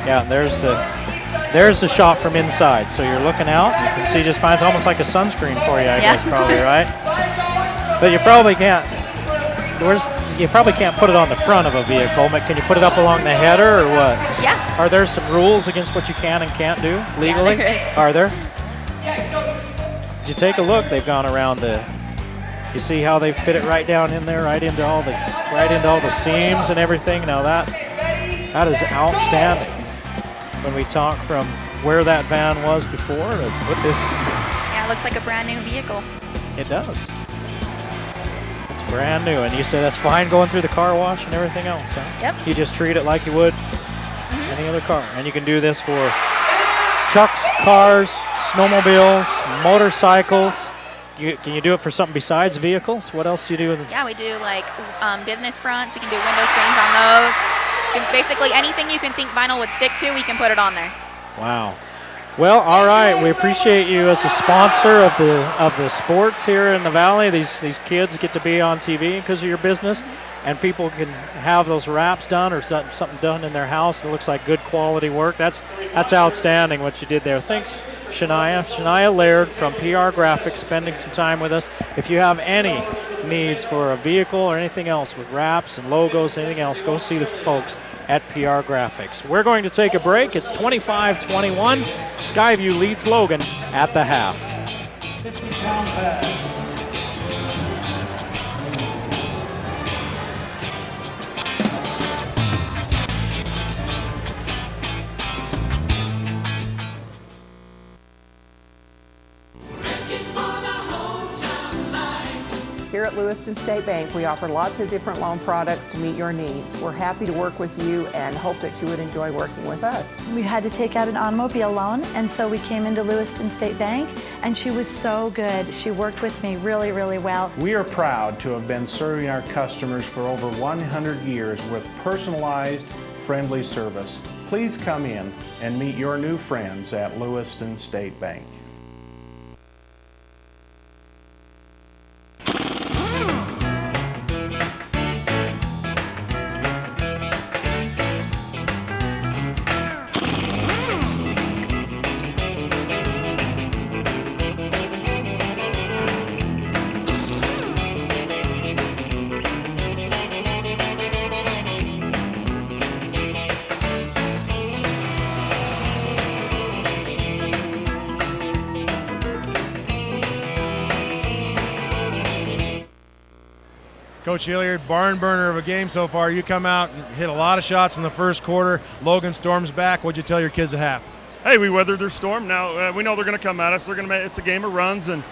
Yeah, there's the shot from inside. So you're looking out, you can see just fine. It's almost like a sunscreen for you, I guess, probably, right? But you probably can't. You probably can't put it on the front of a vehicle, but can you put it up along the header or what? Yeah. Are there some rules against what you can and can't do legally? Yeah, there is. Are there? Did you take a look? They've gone around you see how they fit it right down in there, right into all the seams and everything. Now that is outstanding. When we talk from where that van was before to put this. Yeah, it looks like a brand new vehicle. It does. Brand new, and you say that's fine going through the car wash and everything else, huh? Yep. You just treat it like you would any other car. And you can do this for trucks, cars, snowmobiles, motorcycles. Can you do it for something besides vehicles? What else do you do? Yeah, we do like business fronts. We can do window screens on those. Basically anything you can think vinyl would stick to, we can put it on there. Wow. Well, all right. We appreciate you as a sponsor of the sports here in the Valley. These kids get to be on TV because of your business, and people can have those wraps done or something done in their house. It looks like good quality work. That's outstanding what you did there. Thanks, Shania. Shania Laird from PR Graphics, spending some time with us. If you have any needs for a vehicle or anything else with wraps and logos, anything else, go see the folks at PR Graphics. We're going to take a break. It's 25-21. Skyview leads Logan at the half. Here at Lewiston State Bank, we offer lots of different loan products to meet your needs. We're happy to work with you and hope that you would enjoy working with us. We had to take out an automobile loan, and so we came into Lewiston State Bank, and she was so good. She worked with me really, really well. We are proud to have been serving our customers for over 100 years with personalized, friendly service. Please come in and meet your new friends at Lewiston State Bank. Coach Hilliard, barn burner of a game so far. You come out and hit a lot of shots in the first quarter. Logan storms back. What'd you tell your kids at half? Hey, we weathered their storm. Now we know they're going to come at us. It's a game of runs, and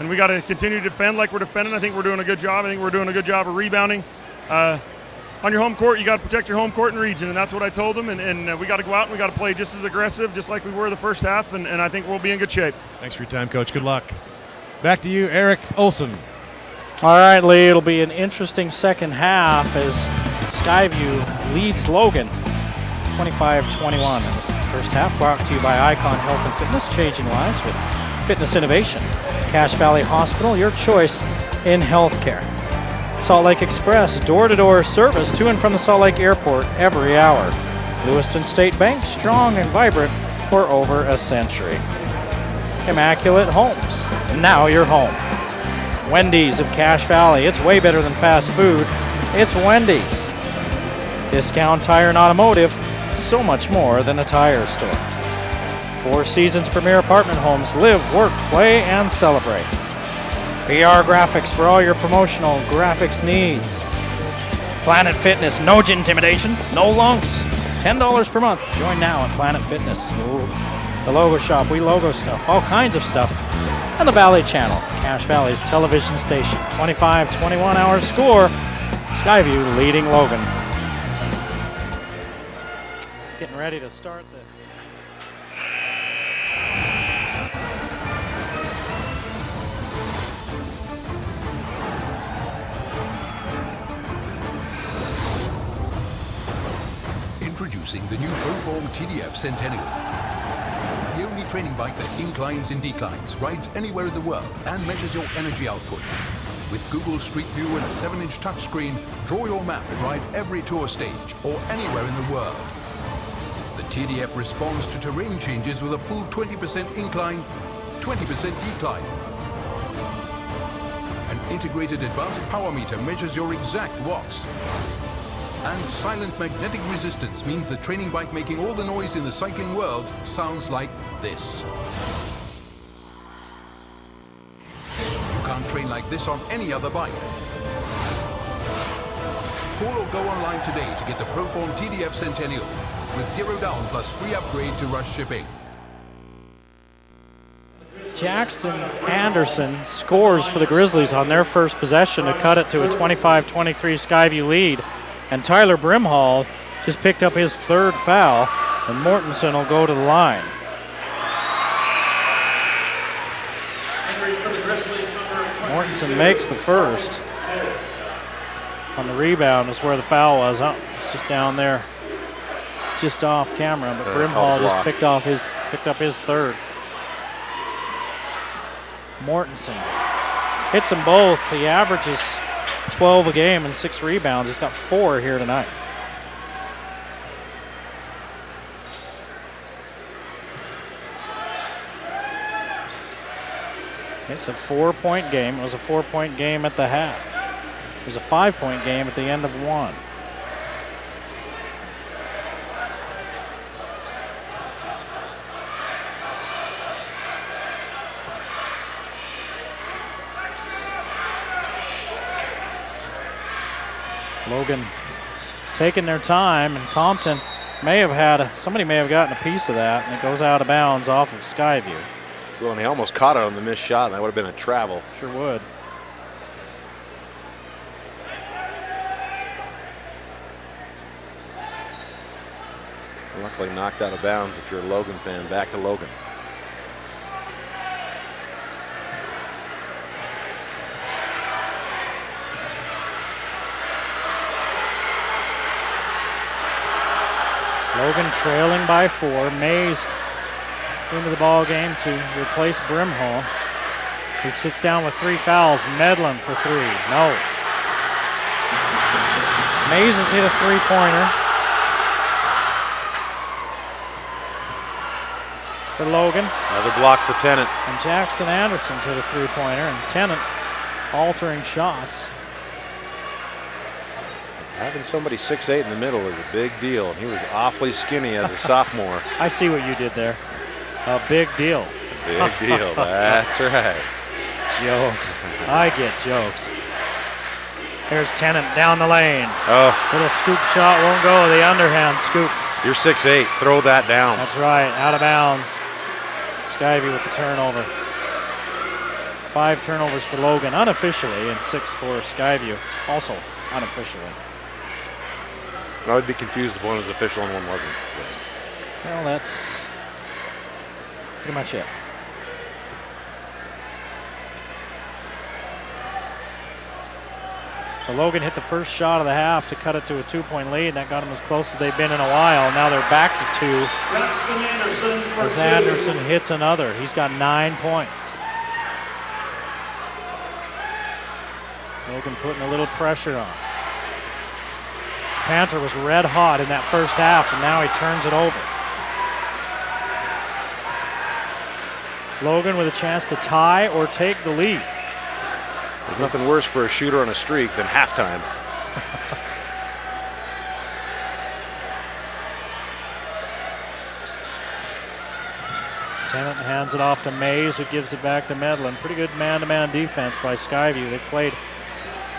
we got to continue to defend like we're defending. I think we're doing a good job. I think we're doing a good job of rebounding. On your home court, you got to protect your home court and region, and that's what I told them. And we got to go out and we got to play just as aggressive, just like we were the first half. And I think we'll be in good shape. Thanks for your time, Coach. Good luck. Back to you, Eric Olson. All right, Lee, it'll be an interesting second half as Skyview leads Logan 25-21. It was the first half, brought to you by Icon Health and Fitness, changing lives with fitness innovation. Cache Valley Hospital, your choice in healthcare. Salt Lake Express, door-to-door service to and from the Salt Lake Airport every hour. Lewiston State Bank, strong and vibrant for over a century. Immaculate Homes, now your home. Wendy's of Cache Valley. It's way better than fast food. It's Wendy's. Discount Tire and Automotive, so much more than a tire store. Four Seasons Premier Apartment Homes. Live, work, play, and celebrate. PR Graphics for all your promotional graphics needs. Planet Fitness, no intimidation, no lumps. $10 per month. Join now at Planet Fitness, the Logo Shop. We logo stuff, all kinds of stuff. And the Valley Channel, Cache Valley's television station. 25-21 hour score. Skyview leading Logan. Getting ready to start the... Introducing the new Proform TDF Centennial. The only training bike that inclines and declines, rides anywhere in the world, and measures your energy output. With Google Street View and a 7-inch touchscreen, draw your map and ride every tour stage or anywhere in the world. The TDF responds to terrain changes with a full 20% incline, 20% decline. An integrated advanced power meter measures your exact watts. And silent magnetic resistance means the training bike making all the noise in the cycling world sounds like this. You can't train like this on any other bike. Call or go online today to get the Proform TDF Centennial with 0 down plus free upgrade to rush shipping. Jackson Anderson scores for the Grizzlies on their first possession to cut it to a 25-23 Skyview lead. And Tyler Brimhall just picked up his third foul, and Mortensen will go to the line. Mortensen makes the first. On the rebound is where the foul was. Oh, it's just down there, just off camera. But Brimhall just picked up his third. Mortensen hits them both. He averages 12 a game and 6 rebounds. He's got 4 here tonight. It's a 4-point game. It was a 4-point game at the half. It was a 5-point game at the end of one. Logan taking their time, and Compton somebody may have gotten a piece of that, and it goes out of bounds off of Skyview. Well, and he almost caught it on the missed shot, and that would have been a travel. Sure would. Luckily knocked out of bounds if you're a Logan fan. Back to Logan. Logan trailing by 4. Mays into the ball game to replace Brimhall, who sits down with 3 fouls. Medlin for 3. No. Mays has hit a 3-pointer for Logan. Another block for Tennant. And Jackson Anderson's hit a 3-pointer, and Tennant altering shots. Having somebody 6'8" in the middle is a big deal. He was awfully skinny as a sophomore. I see what you did there. A big deal. Big deal, that's right. Jokes. I get jokes. Here's Tennant down the lane. Oh. Little scoop shot won't go. The underhand scoop. You're 6'8", throw that down. That's right, out of bounds. Skyview with the turnover. 5 turnovers for Logan unofficially, and 6 for Skyview, also unofficially. I would be confused if one was official and one wasn't. Well, that's pretty much it. But Logan hit the first shot of the half to cut it to a 2-point lead, and that got them as close as they've been in a while. Now they're back to 2. As Anderson hits another. He's got 9 points. Logan putting a little pressure on. Panther was red hot in that first half, and now he turns it over. Logan with a chance to tie or take the lead. There's nothing worse for a shooter on a streak than halftime. Tennant hands it off to Mays, who gives it back to Medlin. Pretty good man-to-man defense by Skyview. They've played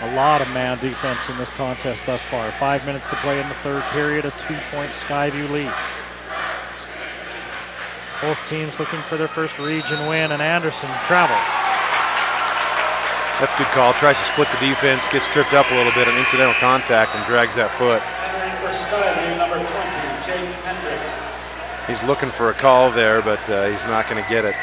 A lot of man defense in this contest thus far. 5 minutes to play in the third period, a 2-point Skyview lead. Both teams looking for their first region win, and Anderson travels. That's a good call. Tries to split the defense, gets tripped up a little bit on incidental contact, and drags that foot. For Skyview, number 20, Jake Hendricks. He's looking for a call there, but he's not going to get it.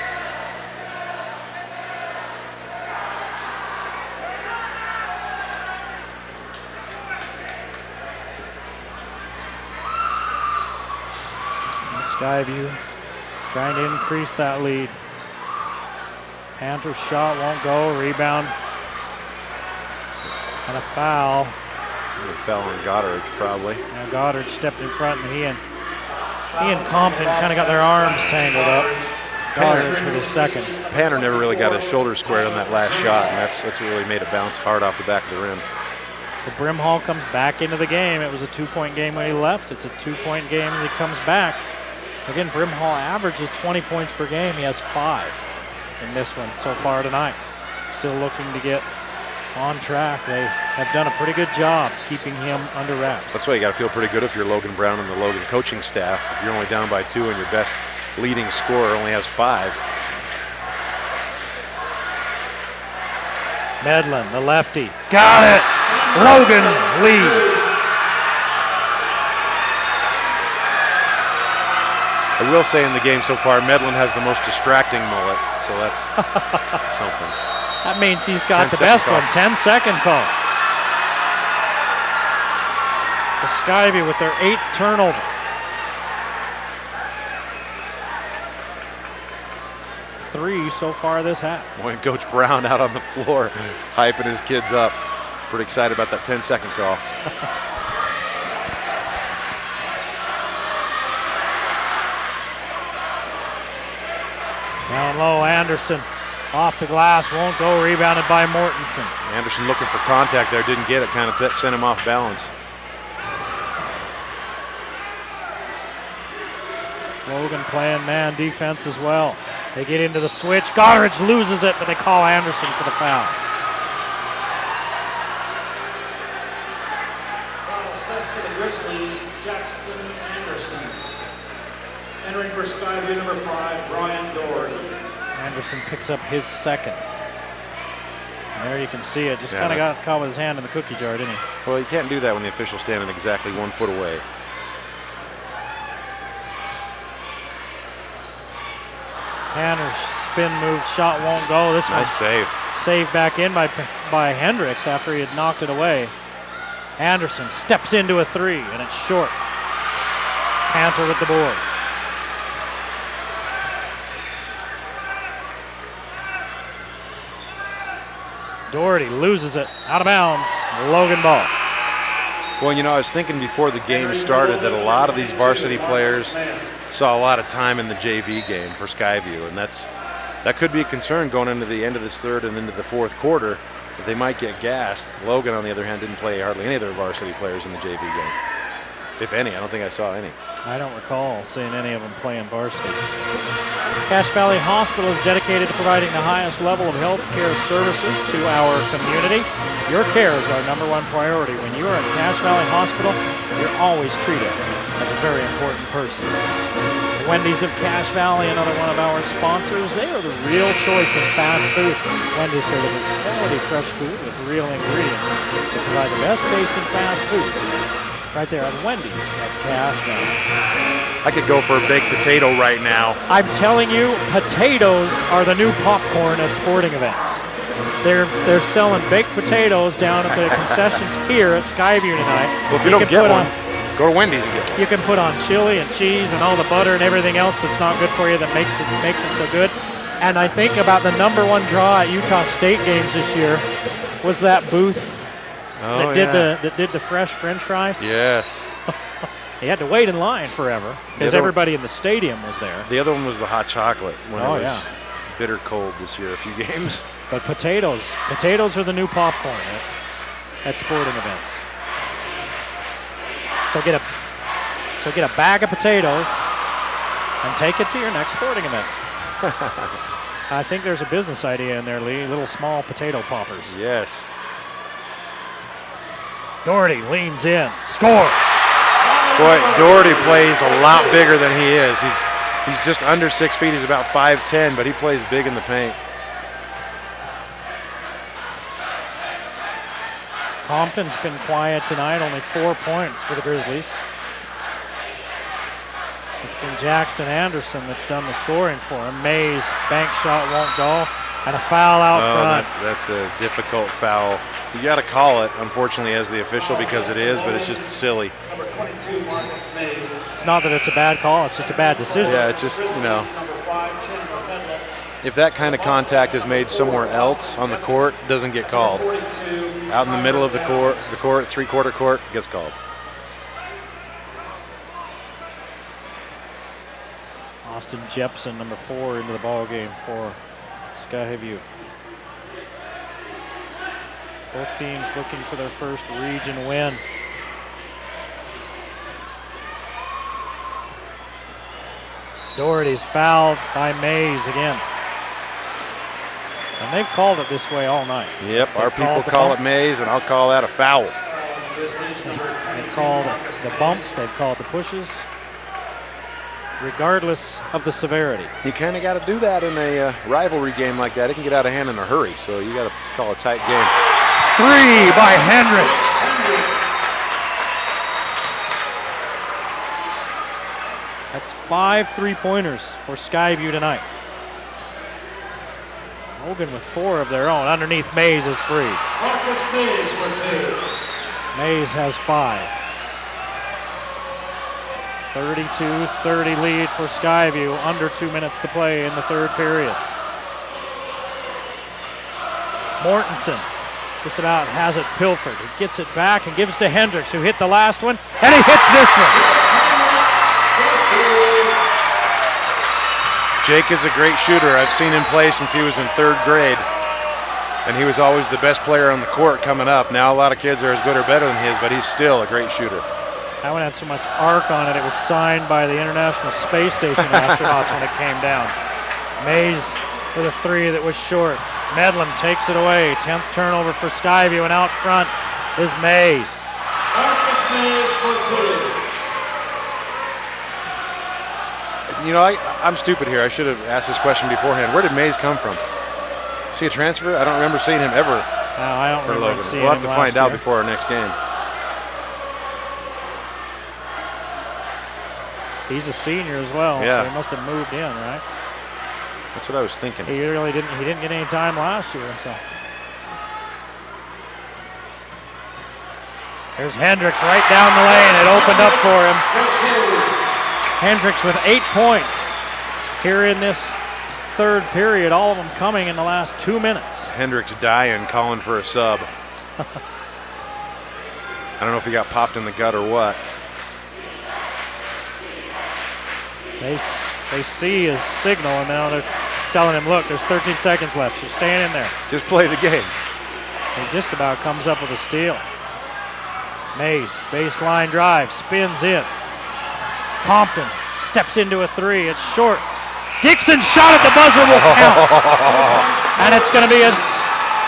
Skyview trying to increase that lead. Panthers shot won't go. Rebound and a foul. A foul on Goddard, probably. Now Goddard stepped in front, and he and Compton kind of got their arms tangled up. Goddard with his second. Panter never really got his shoulder squared on that last shot, and that's what really made it bounce hard off the back of the rim. So Brimhall comes back into the game. It was a 2-point game when he left. It's a 2-point game when he comes back. Again, Brimhall averages 20 points per game. He has 5 in this one so far tonight. Still looking to get on track. They have done a pretty good job keeping him under wraps. That's why you got to feel pretty good if you're Logan Brown and the Logan coaching staff. If you're only down by 2 and your best leading scorer only has 5. Medlin, the lefty. Got it! Logan leads. I will say in the game so far, Medlin has the most distracting mullet, so that's something. That means he's got the best one, 10-second call. The Skyview with their 8th turnover. Three so far this half. Boy, Coach Brown out on the floor, hyping his kids up. Pretty excited about that 10-second call. Down low, Anderson off the glass, won't go, rebounded by Mortensen. Anderson looking for contact there, didn't get it, kind of sent him off balance. Logan playing man defense as well. They get into the switch, Goddard loses it, but they call Anderson for the foul. Foul assessed to the Grizzlies, Jackson Anderson. Entering for Skyview, number 5, Brian Doherty. Anderson picks up his second. And there you can see it. Just kind of got caught with his hand in the cookie jar, didn't he? Well, you can't do that when the official's standing exactly 1 foot away. Tanner's spin move, shot won't go. This nice save. Saved back in by Hendricks after he had knocked it away. Anderson steps into a 3, and it's short. Panther with the board. Doherty loses it, out of bounds, Logan ball. Well, you know, I was thinking before the game started that a lot of these varsity players saw a lot of time in the JV game for Skyview, and that could be a concern going into the end of this third and into the fourth quarter, that they might get gassed. Logan, on the other hand, didn't play hardly any of their varsity players in the JV game. If any, I don't think I saw any. I don't recall seeing any of them playing varsity. Cache Valley Hospital is dedicated to providing the highest level of health care services to our community. Your care is our #1 priority. When you are at Cache Valley Hospital, you're always treated as a very important person. The Wendy's of Cache Valley, another one of our sponsors, they are the real choice in fast food. Wendy's delivers quality fresh food with real ingredients to provide the best tasting fast food. Right there at Wendy's of Cache Valley. I could go for a baked potato right now. I'm telling you, potatoes are the new popcorn at sporting events. They're selling baked potatoes down at the concessions here at Skyview tonight. Well, if you don't get one, go to Wendy's and get one. You can put on chili and cheese and all the butter and everything else that's not good for you that makes it so good. And I think about the #1 draw at Utah State games this year was that booth that did the fresh French fries. Yes. You had to wait in line forever because everybody in the stadium was there. The other one was the hot chocolate when it was bitter cold this year, a few games. But potatoes are the new popcorn at sporting events. So get a bag of potatoes and take it to your next sporting event. I think there's a business idea in there, Lee. Little small potato poppers. Yes. Doherty leans in, scores. Boy, Doherty plays a lot bigger than he is. He's just under 6 feet. He's about 5'10", but he plays big in the paint. Compton's been quiet tonight, only 4 points for the Grizzlies. It's been Jackson Anderson that's done the scoring for him. Mays, bank shot won't go, and a foul out front. That's a difficult foul. You got to call it, unfortunately, as the official, because it is, but it's just silly. It's not that it's a bad call, it's just a bad decision. Yeah, it's just, if that kind of contact is made somewhere else on the court, it doesn't get called. Out in the middle of the court, three-quarter court, gets called. Austin Jepson, number 4, into the ball game for Skyview. Both teams looking for their first region win. Doherty's fouled by Mays again. And they've called it this way all night. Yep, our people call it Mays, and I'll call that a foul. They've called the bumps, they've called the pushes, regardless of the severity. You kind of got to do that in a rivalry game like that. It can get out of hand in a hurry, so you got to call a tight game. 3 by Hendricks. That's 5 3-pointers for Skyview tonight. Logan with 4 of their own. Underneath, Mays is free. Mays has 5. 32-30 lead for Skyview. Under 2 minutes to play in the third period. Mortensen just about has it pilfered. He gets it back and gives to Hendricks, who hit the last one, and he hits this one. Jake is a great shooter. I've seen him play since he was in 3rd grade, and he was always the best player on the court coming up. Now a lot of kids are as good or better than his, but he's still a great shooter. That one had so much arc on it, it was signed by the International Space Station astronauts when it came down. Mays with a 3 that was short. Medlin takes it away. 10th turnover for Skyview, and out front is Mays. I'm stupid here. I should have asked this question beforehand. Where did Mays come from? Is he a transfer? I don't remember seeing him ever. No, I don't remember seeing him. We'll have to find out before our next game. He's a senior as well, yeah. So he must have moved in, right? That's what I was thinking. He really didn't. He didn't get any time last year, so. There's Hendricks right down the lane. It opened up for him. Hendricks with 8 points here in this third period. All of them coming in the last 2 minutes. Hendricks dying, calling for a sub. I don't know if he got popped in the gut or what. They see his signal, and now they're telling him, look, there's 13 seconds left. You're staying in there. Just play the game. He just about comes up with a steal. Mays, baseline drive, spins in. Compton steps into a 3. It's short. Dixon's shot at the buzzer will count. And it's going to be a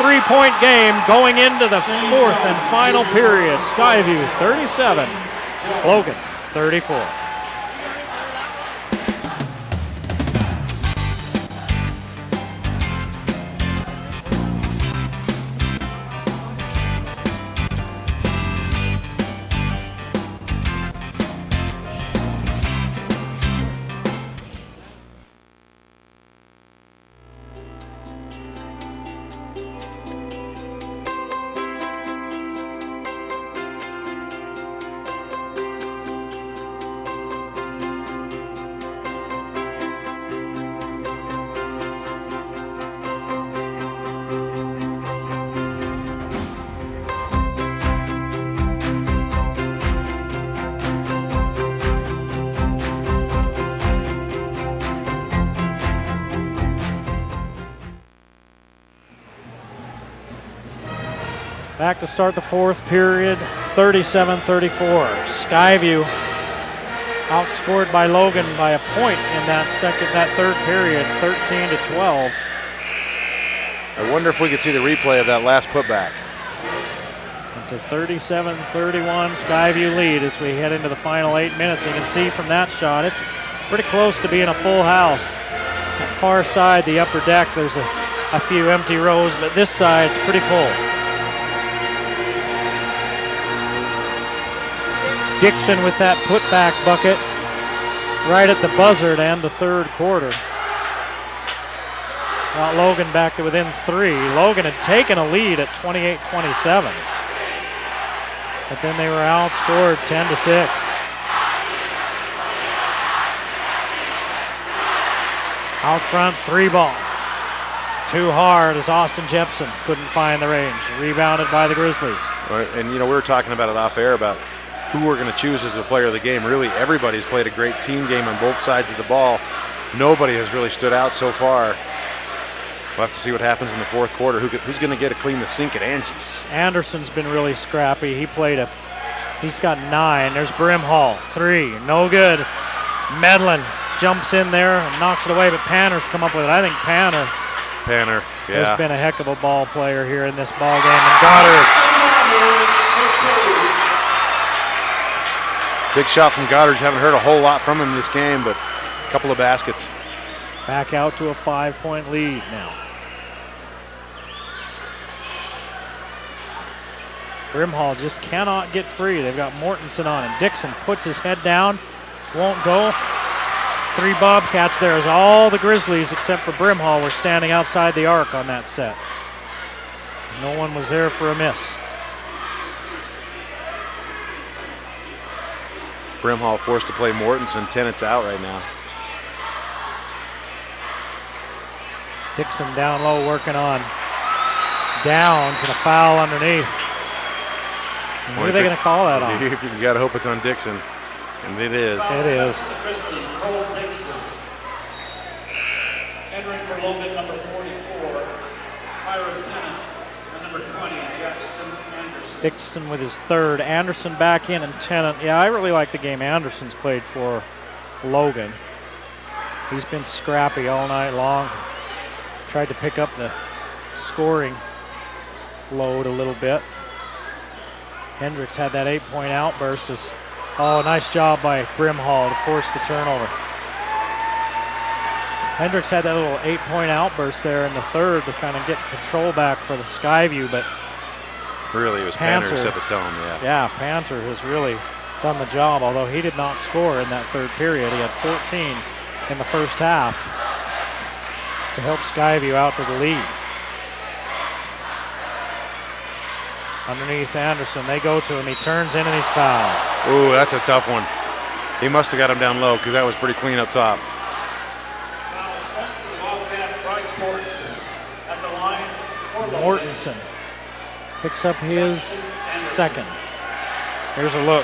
3-point game going into the 4th and final period. Skyview 37, Logan 34. Back to start the 4th period, 37-34. Skyview outscored by Logan by a point in that third period, 13-12. I wonder if we could see the replay of that last putback. It's a 37-31 Skyview lead as we head into the final 8 minutes. You can see from that shot, it's pretty close to being a full house. That far side, the upper deck, there's a few empty rows, but this side's pretty full. Dixon with that putback bucket right at the buzzer to end the third quarter. Got Logan back to within 3. Logan had taken a lead at 28-27. But then they were outscored 10-6. Out front, 3 ball. Too hard as Austin Jepson couldn't find the range. Rebounded by the Grizzlies. And we were talking about it off air about who we're going to choose as the player of the game. Really, everybody's played a great team game on both sides of the ball. Nobody has really stood out so far. We'll have to see what happens in the fourth quarter. Who's going to get to clean the sink at Angie's? Anderson's been really scrappy. He's got 9. There's Brimhall, 3, no good. Medlin jumps in there and knocks it away, but Panner's come up with it. I think Panner has been a heck of a ball player here in this ball game. And Goddard. Big shot from Goddard. Haven't heard a whole lot from him this game, but a couple of baskets. Back out to a 5-point lead now. Brimhall just cannot get free. They've got Mortensen on him. Dixon puts his head down, won't go. 3 Bobcats there as all the Grizzlies except for Brimhall were standing outside the arc on that set. No one was there for a miss. Brimhall forced to play Mortensen. Tennett's out right now. Dixon down low working on Downs and a foul underneath. Who are they going to call that on? You got to hope it's on Dixon. And it is. It is. Entering for Logan, number 44, Hiram Tennant, and number 20, Jackson Anderson. Dixon with his 3rd. Anderson back in and Tennant. Yeah, I really like the game Anderson's played for Logan. He's been scrappy all night long. Tried to pick up the scoring load a little bit. Hendricks had that 8-point outburst. Nice job by Brimhall to force the turnover. Hendricks had that little 8-point outburst there in the 3rd to kind of get control back for the Skyview, but really, it was Panther who set the tone, Yeah, Panther has really done the job, although he did not score in that 3rd period. He had 14 in the first half to help Skyview out to the lead. Underneath Anderson, they go to him. He turns in and he's fouled. Ooh, that's a tough one. He must have got him down low because that was pretty clean up top. Now assessed to the Wildcats, Bryce Mortensen at the line for Logan. Mortensen picks up his 2nd. Here's a look.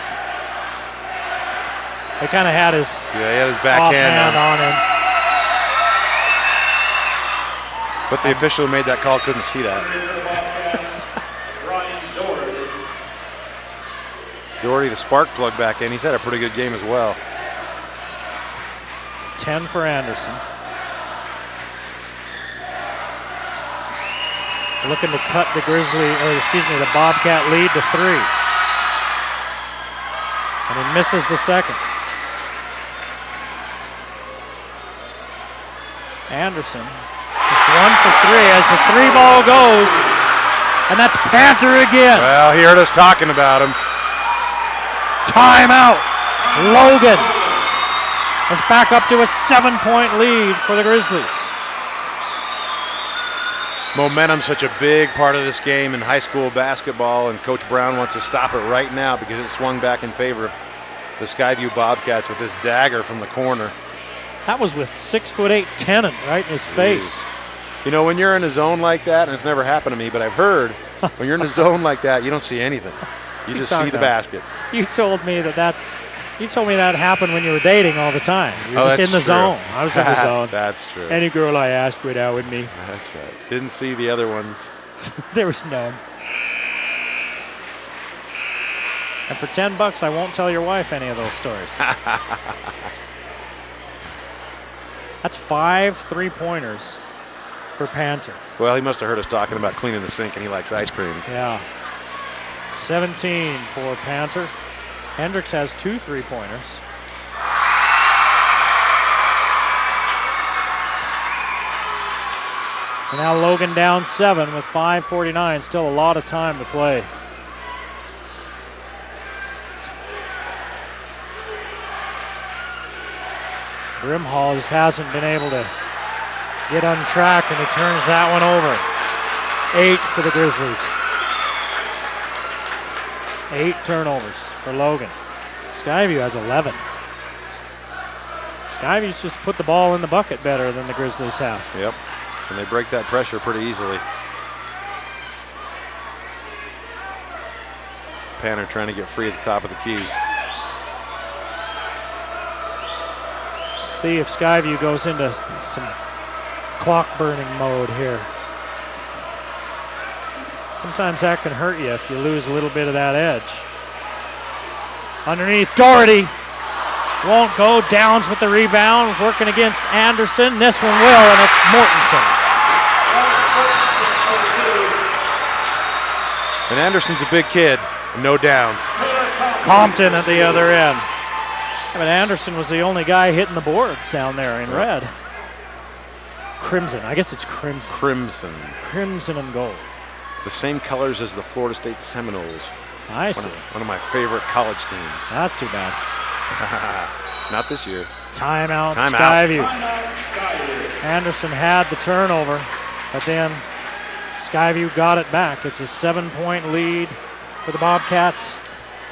They kind of had his backhand on him. But the official who made that call couldn't see that. Doherty, the spark plug back in. He's had a pretty good game as well. 10 for Anderson. Looking to cut the the Bobcat lead to 3. And he misses the 2nd. Anderson, it's 1 for 3 as the 3 ball goes. And that's Panther again. Well, he heard us talking about him. Timeout. Logan is back up to a 7-point lead for the Grizzlies. Momentum's such a big part of this game in high school basketball, and Coach Brown wants to stop it right now because it swung back in favor of the Skyview Bobcats with this dagger from the corner. That was with 6'8" Tennant right in his face. You know, when you're in a zone like that, and it's never happened to me, but I've heard when you're in a zone like that, you don't see anything. You just see the basket. You told me that happened when you were dating all the time. You're just in the zone. I was in the zone. That's true. Any girl I asked went out with me. That's right. Didn't see the other ones. There was none. And for $10, I won't tell your wife any of those stories. That's 5 3-pointers for Panther. Well, he must have heard us talking about cleaning the sink, and he likes ice cream. Yeah. 17 for Panther. Hendricks has 2 3-pointers. And now Logan down 7 with 5:49. Still a lot of time to play. Brimhall just hasn't been able to get untracked, and he turns that one over. 8 for the Grizzlies. 8 turnovers for Logan. Skyview has 11. Skyview's just put the ball in the bucket better than the Grizzlies have. Yep, and they break that pressure pretty easily. Panther trying to get free at the top of the key. See if Skyview goes into some clock burning mode here. Sometimes that can hurt you if you lose a little bit of that edge. Underneath, Doherty won't go. Downs with the rebound, working against Anderson. This one will, and it's Mortensen. And Anderson's a big kid, no Downs. Compton at the other end. I mean, Anderson was the only guy hitting the boards down there in red. Crimson, I guess it's crimson. Crimson. Crimson and gold. The same colors as the Florida State Seminoles. I see. One of my favorite college teams. That's too bad. Not this year. Timeout, Skyview. Anderson had the turnover, but then Skyview got it back. It's a 7-point lead for the Bobcats.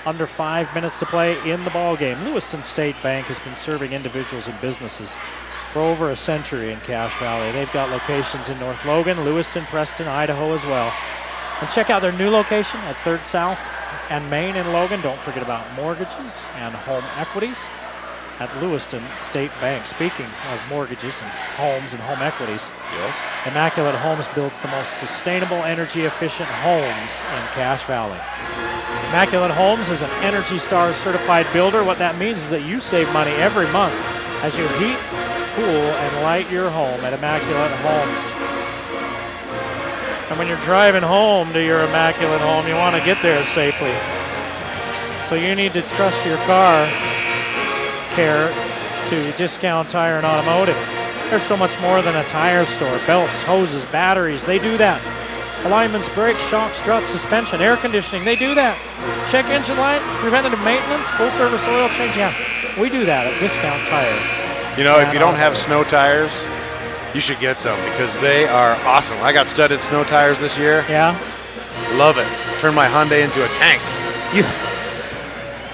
Under 5 minutes to play in the ball game. Lewiston State Bank has been serving individuals and businesses for over a century in Cache Valley. They've got locations in North Logan, Lewiston, Preston, Idaho as well. And check out their new location at 3rd South and Main in Logan. Don't forget about mortgages and home equities at Lewiston State Bank. Speaking of mortgages and homes and home equities, yes, Immaculate Homes builds the most sustainable, energy-efficient homes in Cache Valley. Immaculate Homes is an Energy Star certified builder. What that means is that you save money every month as you heat, cool, and light your home at Immaculate Homes. And when you're driving home to your Immaculate Home, you want to get there safely. So you need to trust your car care to Discount Tire and Automotive. There's so much more than a tire store. Belts, hoses, batteries, they do that. Alignments, brakes, shocks, struts, suspension, air conditioning, they do that. Check engine light, preventative maintenance, full service oil change, yeah. We do that at Discount Tire. You know, if you don't have snow tires, you should get some because they are awesome. I got studded snow tires this year. Yeah? Love it. Turned my Hyundai into a tank.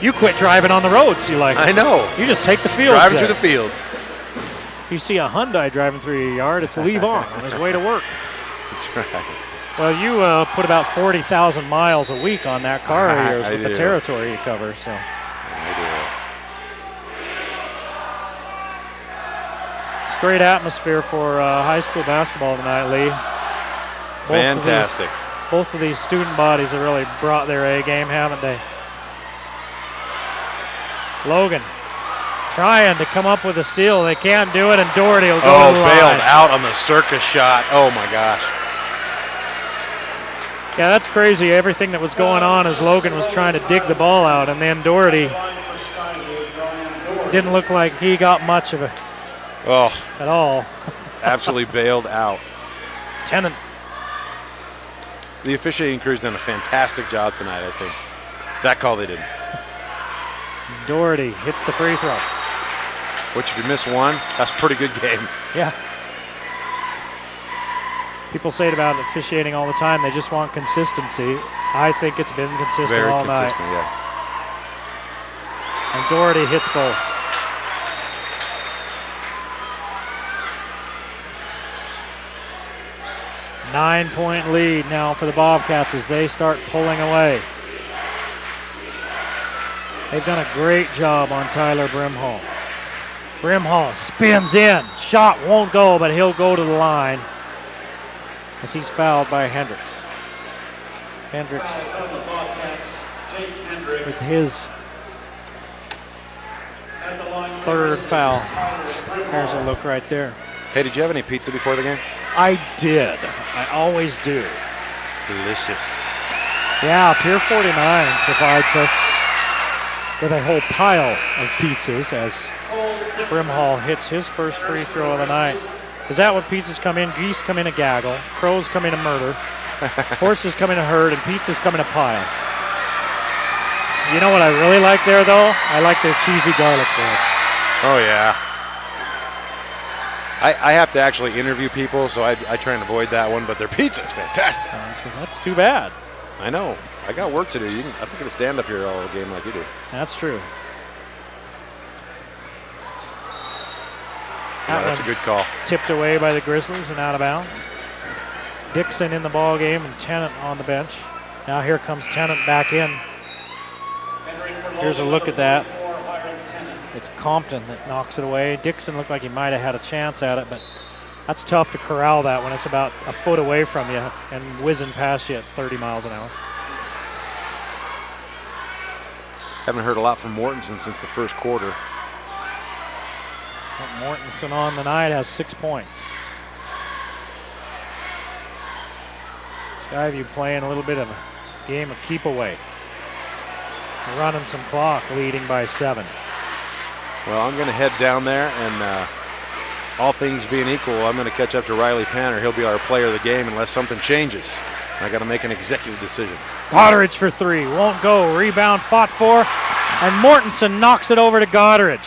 You quit driving on the roads, you like. I know. You just take the fields. Driving through the fields. You see a Hyundai driving through your yard, it's leave on his way to work. That's right. Well, you put about 40,000 miles a week on that car of yours with the territory you cover. So. I do. It's a great atmosphere for high school basketball tonight, Lee. Fantastic. Both of these student bodies have really brought their A game, haven't they? Logan trying to come up with a steal. They can't do it, and Doherty will go to the line. Bailed out on the circus shot. Oh, my gosh. Yeah, that's crazy. Everything that was going on as Logan was trying to dig the ball out, and then Doherty didn't look like he got much of it at all. Absolutely bailed out. Tennant. The officiating crew's done a fantastic job tonight, I think. That call they did. Doherty hits the free throw. Which, if you miss one, that's a pretty good game. Yeah. People say it about officiating all the time. They just want consistency. I think it's been consistent Very all consistent, night. Yeah. And Doherty hits both. Nine-point lead now for the Bobcats as they start pulling away. They've done a great job on Tyler Brimhall. Brimhall spins in. Shot won't go, but he'll go to the line as he's fouled by Hendricks. Hendricks with his third foul. There's a look right there. Hey, did you have any pizza before the game? I did. I always do. Delicious. Yeah, Pier 49 provides us with a whole pile of pizzas as Brimhall hits his first free throw of the night. Is that what pizzas come in? Geese come in a gaggle, crows come in a murder, horses come in a herd, and pizzas come in a pile. You know what I really like there, though? I like their cheesy garlic bread. Oh, yeah. I have to actually interview people, so I try and avoid that one, but their pizza's fantastic. So that's too bad. I know. I got work to do. I'm not going to stand up here all game like you do. That's true. Yeah, that's a good call. Tipped away by the Grizzlies and out of bounds. Dixon in the ball game and Tennant on the bench. Now here comes Tennant back in. Here's a look at that. It's Compton that knocks it away. Dixon looked like he might have had a chance at it, but that's tough to corral that when it's about a foot away from you and whizzing past you at 30 miles an hour. Haven't heard a lot from Mortensen since the first quarter. Mortensen on the night has 6 points. Skyview playing a little bit of a game of keep away. Running some clock, leading by 7. Well, I'm going to head down there, and all things being equal, I'm going to catch up to Riley Panner. He'll be our player of the game unless something changes. I got to make an executive decision. Goddard for 3, won't go. Rebound fought for, and Mortensen knocks it over to Goddard.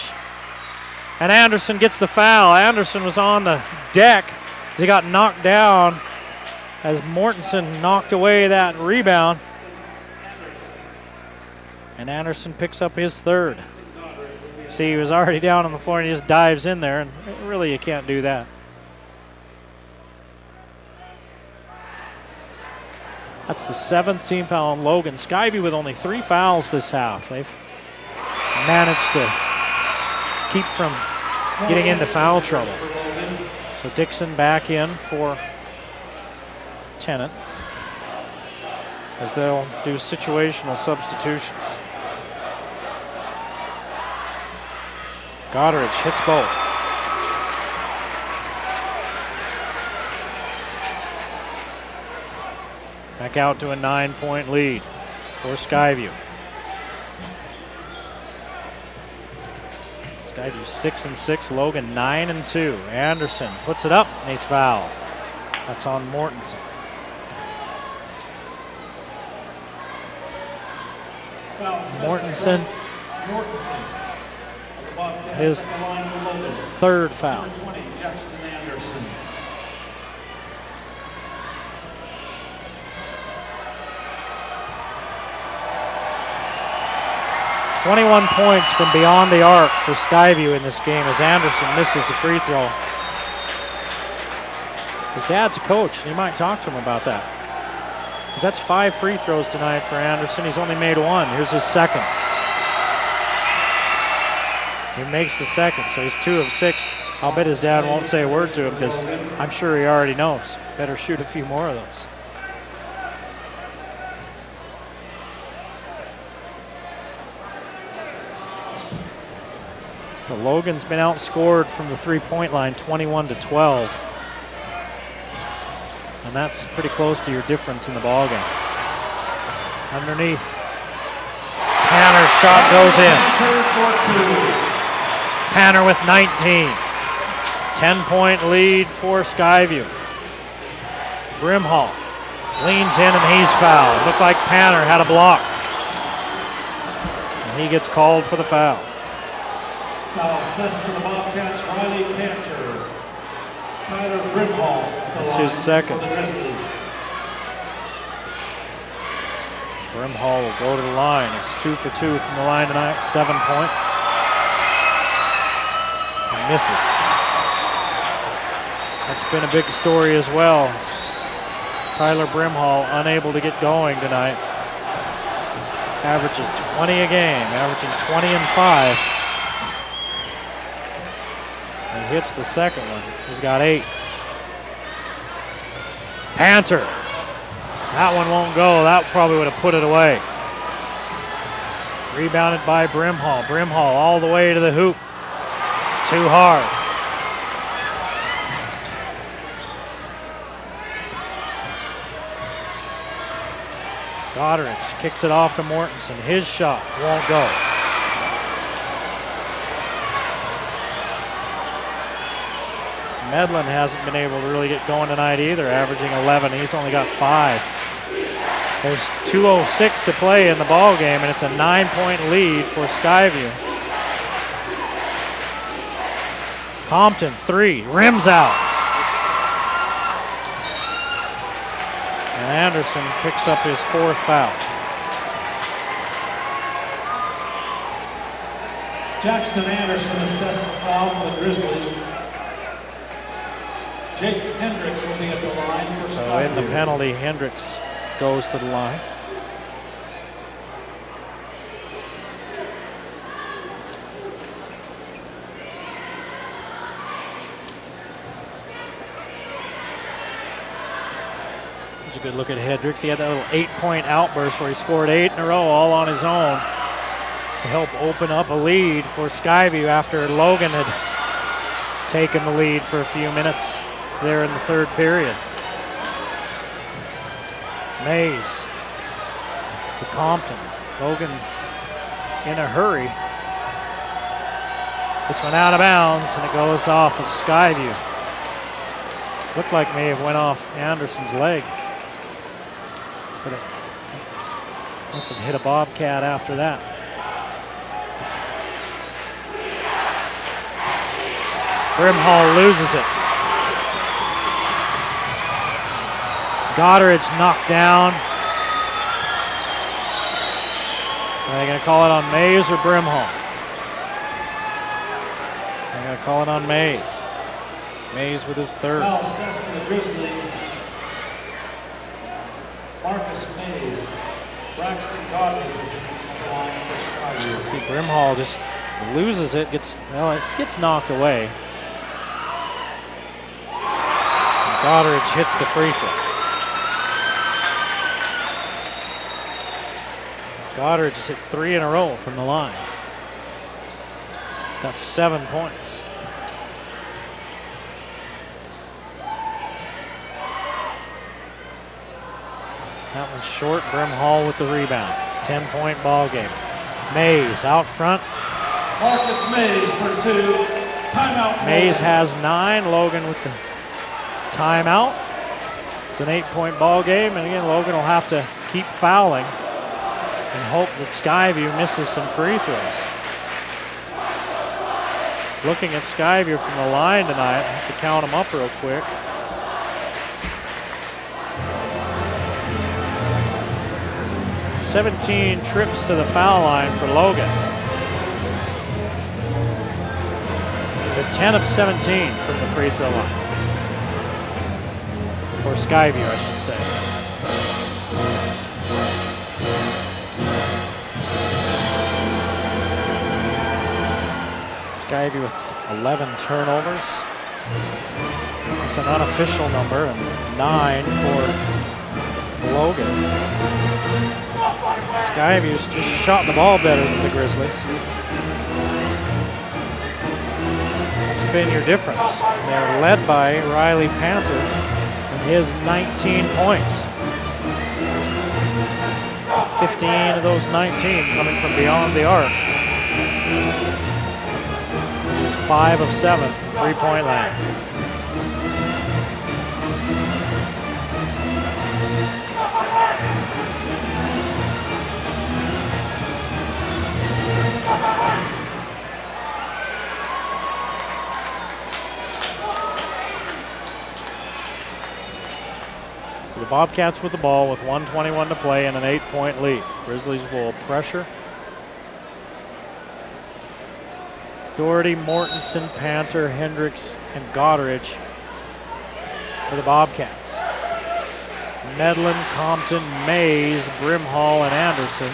And Anderson gets the foul. Anderson was on the deck as he got knocked down as Mortensen knocked away that rebound. And Anderson picks up his 3rd. See, he was already down on the floor and he just dives in there, and really you can't do that. That's the 7th team foul on Logan. Skyview with only 3 fouls this half. They've managed to keep from getting into foul trouble. So Dixon back in for Tennant as they'll do situational substitutions. Goddard hits both. Back out to a 9-point lead for Skyview. Skyview 6-6, Logan 9-2. Anderson puts it up and he's fouled. That's on Mortensen. Mortensen, his 3rd foul. 21 points from beyond the arc for Skyview in this game as Anderson misses a free throw. His dad's a coach, and you might talk to him about that. Because that's 5 free throws tonight for Anderson. He's only made 1. Here's his 2nd. He makes the 2nd, so he's 2 of 6. I'll bet his dad won't say a word to him because I'm sure he already knows. Better shoot a few more of those. So Logan's been outscored from the 3-point line 21-12. And that's pretty close to your difference in the ballgame. Underneath. Panner's shot goes in. Panner with 19. 10-point lead for Skyview. Brimhall leans in and he's fouled. Looked like Panner had a block. And he gets called for the foul. Foul assist to the Bobcats, Riley Panter. Tyler Brimhall. That's his 2nd. Brimhall will go to the line. It's 2 for 2 from the line tonight. 7 points. And misses. That's been a big story as well. Tyler Brimhall unable to get going tonight. Averages 20 a game, averaging 20 and 5. He hits the 2nd one. He's got 8. Panter. That one won't go. That probably would have put it away. Rebounded by Brimhall. Brimhall all the way to the hoop. Too hard. Goddard kicks it off to Mortensen. His shot won't go. Medlin hasn't been able to really get going tonight either, averaging 11. He's only got 5. There's 2:06 to play in the ball game, and it's a 9-point lead for Skyview. Compton, 3, rims out. And Anderson picks up his 4th foul. Jackson Anderson assessed the foul for the Grizzlies. Jake Hendricks will be at the line for Skyview. So in the penalty, Hendricks goes to the line. There's a good look at Hendricks. He had that little 8-point outburst where he scored 8 in a row all on his own to help open up a lead for Skyview after Logan had taken the lead for a few minutes there in the 3rd period. Mays to Compton. Logan in a hurry. This one out of bounds, and it goes off of Skyview. Looked like may have went off Anderson's leg, but it must have hit a Bobcat after that. Brimhall loses it. Goddard knocked down. Are they going to call it on Mays or Brimhall? They're going to call it on Mays. Mays with his 3rd. Foul assessed for the Grizzlies. Marcus Mays, Braxton Goddard at the line for Skyview. See, Brimhall just loses it, it gets knocked away. And Goddard hits the free throw. Goddard just hit 3 in a row from the line. He's got 7 points. That one's short. Brimhall with the rebound. 10-point ball game. Mays out front. Marcus Mays for 2. Timeout. Mays has 9. Logan with the timeout. It's an 8-point ball game, and again, Logan will have to keep fouling and hope that Skyview misses some free throws. Looking at Skyview from the line tonight, I have to count them up real quick. "17 trips to the foul line for Logan. They're 10 of 17 from the free throw line. Or Skyview, I should say. Skyview with 11 turnovers. It's an unofficial number, and 9 for Logan. Skyview's just shot the ball better than the Grizzlies. That's been your difference. They're led by Riley Panter and his 19 points. 15 of those 19 coming from beyond the arc. He was 5 of 7 from three-point land. So the Bobcats with the ball with 1:21 to play and an 8-point lead. Grizzlies will pressure. Doherty, Mortensen, Panter, Hendricks, and Goddard for the Bobcats. Medlin, Compton, Mays, Brimhall, and Anderson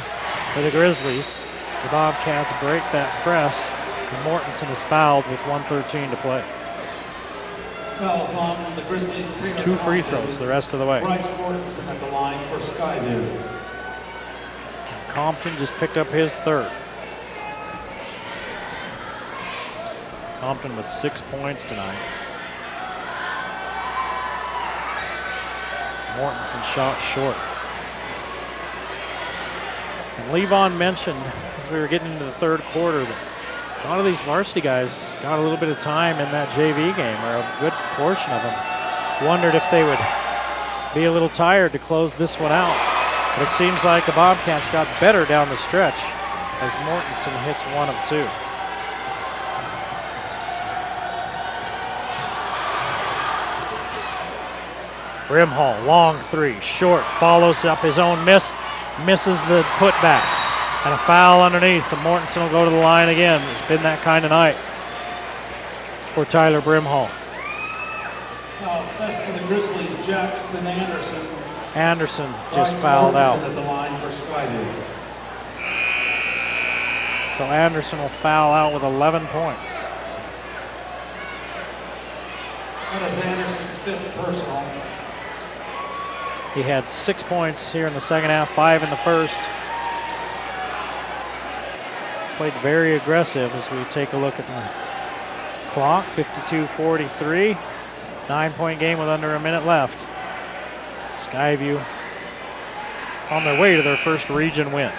for the Grizzlies. The Bobcats break that press, and Mortensen is fouled with 1:13 to play. Fouls on the Grizzlies. It's 2 free throws the rest of the way. Bryce Mortensen at the line for Skyview. Compton just picked up his 3rd. Compton with 6 points tonight. Mortensen shot short. And Levon mentioned as we were getting into the third quarter that a lot of these varsity guys got a little bit of time in that JV game, or a good portion of them. Wondered if they would be a little tired to close this one out. But it seems like the Bobcats got better down the stretch as Mortensen hits 1 of 2. Brimhall, long 3, short, follows up his own miss, misses the putback. And a foul underneath, and Mortensen will go to the line again. It's been that kind of night for Tyler Brimhall. Now assessed to the Grizzlies, Jackson Anderson. Anderson just fouled out. At the line for Skyview. So Anderson will foul out with 11 points. That is Anderson's 5th personal. He had 6 points here in the second half, 5 in the first. Played very aggressive as we take a look at the clock. 52-43. 9-point game with under a minute left. Skyview on their way to their first region win.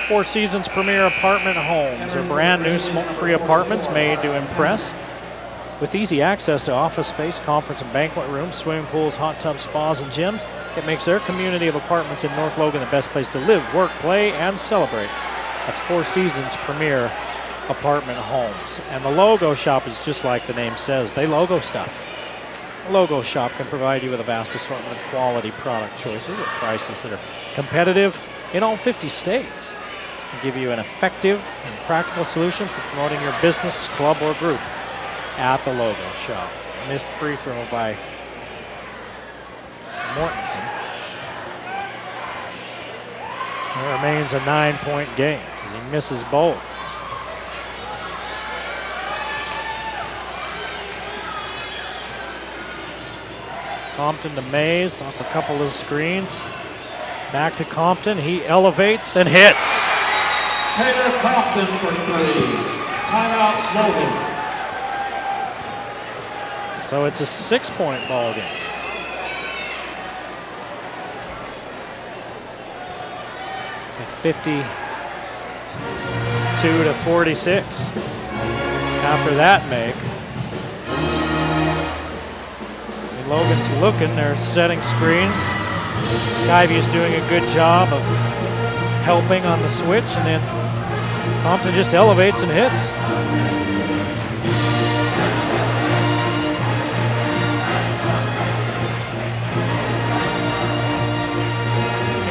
Four Seasons Premier Apartment Homes are brand new smoke-free apartments made to impress. With easy access to office space, conference and banquet rooms, swimming pools, hot tubs, spas, and gyms, it makes their community of apartments in North Logan the best place to live, work, play, and celebrate. That's Four Seasons Premier Apartment Homes. And the Logo Shop is just like the name says. They logo stuff. The Logo Shop can provide you with a vast assortment of quality product choices at prices that are competitive in all 50 states. And give you an effective and practical solution for promoting your business, club, or group at the Logo Shop. Missed free throw by Mortensen. It remains a 9-point game. He misses both. Compton to Mays off a couple of screens. Back to Compton. He elevates and hits. Taylor Compton for 3. Timeout, Logan. So it's a 6-point ball game. At 52-46. After that make, and Logan's looking, they're setting screens. Skyview's doing a good job of helping on the switch, and then Compton just elevates and hits.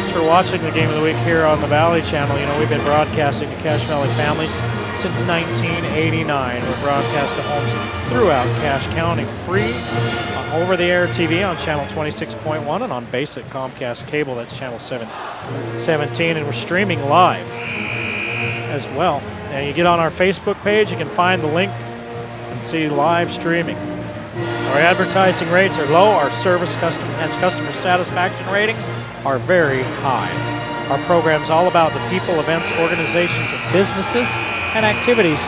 For watching the Game of the Week here on the Valley Channel. You know, we've been broadcasting to Cache Valley families since 1989. We're broadcast to homes throughout Cache County, free on over-the-air TV on channel 26.1 and on basic Comcast cable, that's channel 17, and we're streaming live as well. And you get on our Facebook page, you can find the link and see live streaming. Our advertising rates are low, our service and customer satisfaction ratings are very high. Our program's all about the people, events, organizations, and businesses and activities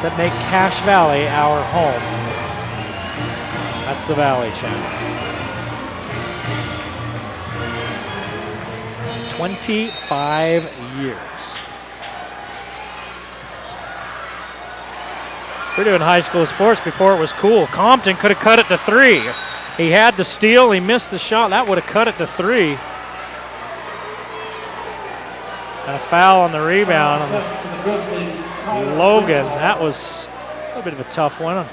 that make Cache Valley our home. That's the Valley Channel. 25 years. We're doing high school sports before it was cool. Compton could have cut it to 3. He had the steal, he missed the shot. That would have cut it to 3. And a foul on the rebound on Logan. That was a little bit of a tough one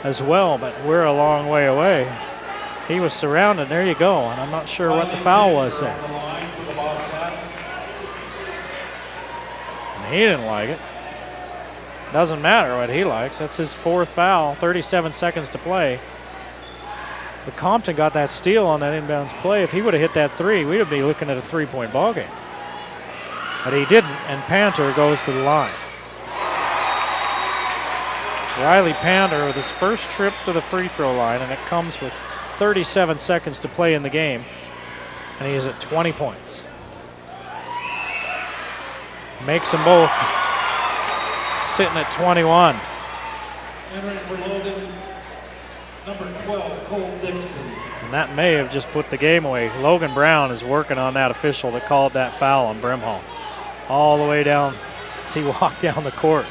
as well, but we're a long way away. He was surrounded. There you go. And I'm not sure what the foul was there. And he didn't like it. Doesn't matter what he likes. That's his 4th foul. 37 seconds to play. But Compton got that steal on that inbounds play. If he would have hit that 3, we would be looking at a 3-point ball game. But he didn't, and Panter goes to the line. Riley Panter with his first trip to the free throw line, and it comes with 37 seconds to play in the game, and he is at 20 points. Makes them both. Sitting at 21. Entering for Logan, Number 12, Cole Dixon. And that may have just put the game away. Logan Brown is working on that official that called that foul on Brimhall. All the way down as he walked down the court.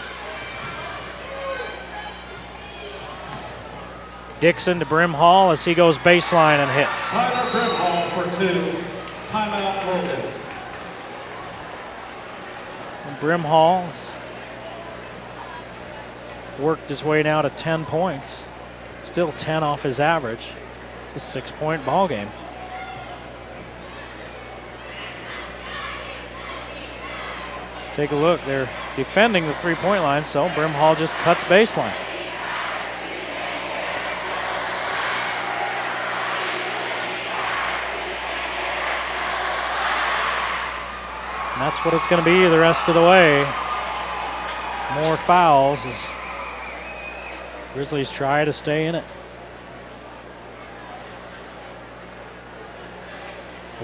Dixon to Brimhall as he goes baseline and hits. Tyler Brimhall for 2. Timeout Logan. And Brimhall's worked his way now to 10 points. Still 10 off his average. It's a 6-point ball game. Take a look. They're defending the 3-point line, so Brimhall just cuts baseline. And that's what it's going to be the rest of the way. More fouls as Grizzlies try to stay in it.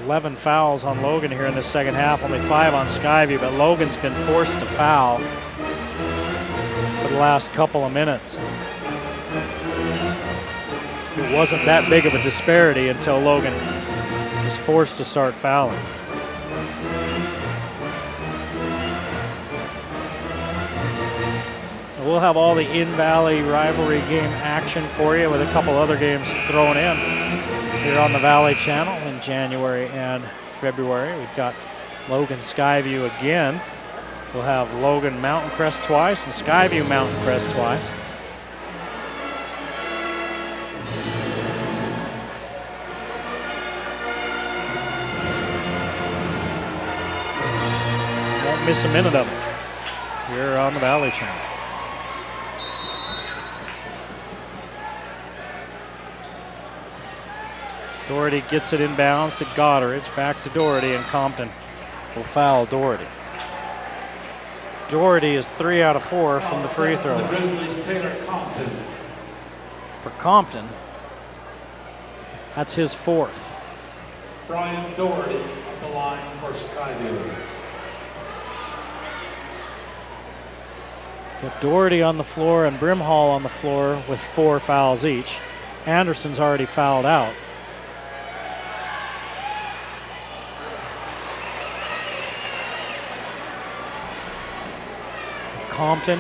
11 fouls on Logan here in the second half, only 5 on Skyview, but Logan's been forced to foul for the last couple of minutes. It wasn't that big of a disparity until Logan was forced to start fouling. We'll have all the in-Valley rivalry game action for you with a couple other games thrown in here on the Valley Channel in January and February. We've got Logan Skyview again. We'll have Logan Mountain Crest twice and Skyview Mountain Crest twice. Won't miss a minute of it here on the Valley Channel. Doherty gets it inbounds to Goddard, back to Doherty, and Compton will foul Doherty. Doherty is 3 out of 4 from the free throw line. For Compton, that's his 4th. Brian Doherty at the line for Skyview. Got Doherty on the floor and Brimhall on the floor with 4 fouls each. Anderson's already fouled out. Compton.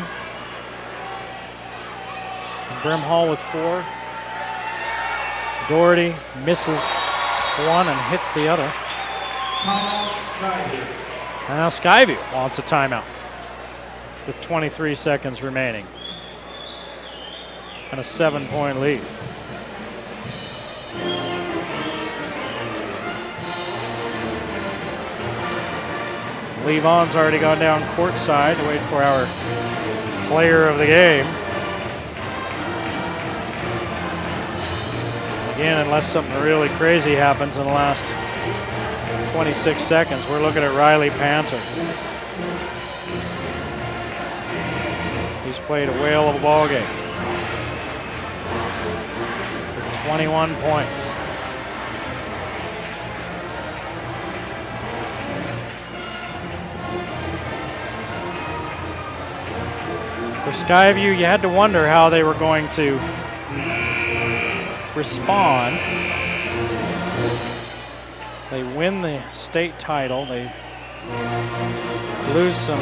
And Brimhall with 4. Doherty misses one and hits the other. Now Skyview wants a timeout with 23 seconds remaining and a 7-point lead. Levon's already gone down courtside to wait for our player of the game. Again, unless something really crazy happens in the last 26 seconds, we're looking at Riley Panther. He's played a whale of a ball game with 21 points. For Skyview, you had to wonder how they were going to respond. They win the state title. They lose some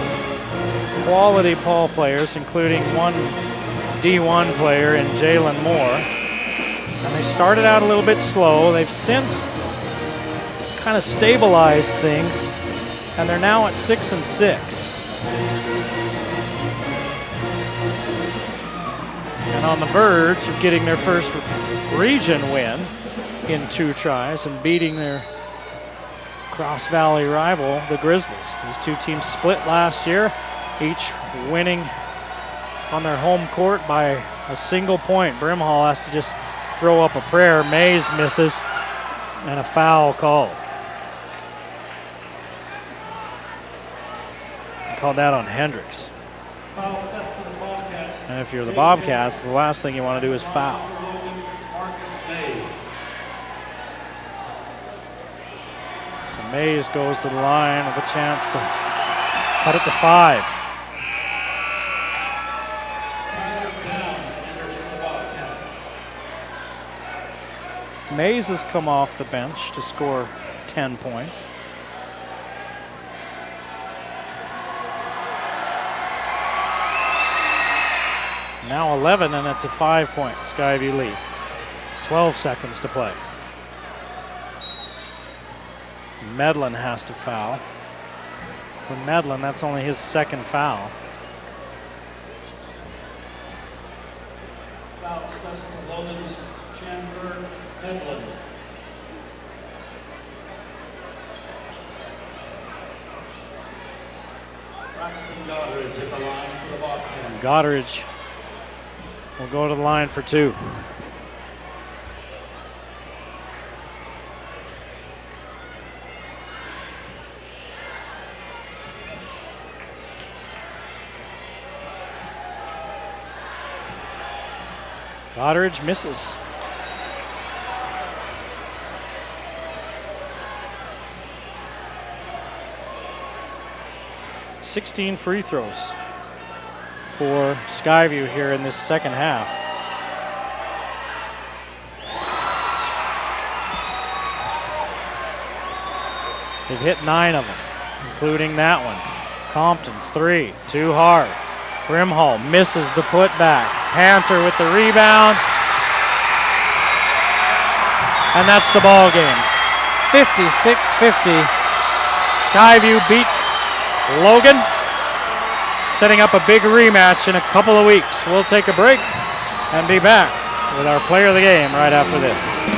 quality ball players, including one D1 player in Jalen Moore. And they started out a little bit slow. They've since kind of stabilized things, and they're now at 6-6. And on the verge of getting their first region win in 2 tries and beating their Cross Valley rival, the Grizzlies. These two teams split last year, each winning on their home court by a single point. Brimhall has to just throw up a prayer. Mays misses and a foul called. Called that on Hendricks. And if you're the Bobcats, the last thing you want to do is foul. So Mays goes to the line with a chance to cut it to 5. Mays has come off the bench to score 10 points. Now 11, and it's a 5-point Skyview lead. 12 seconds to play. Medlin has to foul. For Medlin, that's only his second foul. Foul assessed to Logan, Chandler, Medlin. Braxton Goddard at the line for the Bobcats. Goddard will go to the line for 2. Goddard misses. $16 free throws for Skyview here in this second half. They've hit 9 of them, including that one. Compton, 3, too hard. Brimhall misses the putback. Hunter with the rebound. And that's the ball game. 56-50. Skyview beats Logan, setting up a big rematch in a couple of weeks. We'll take a break and be back with our player of the game right after this.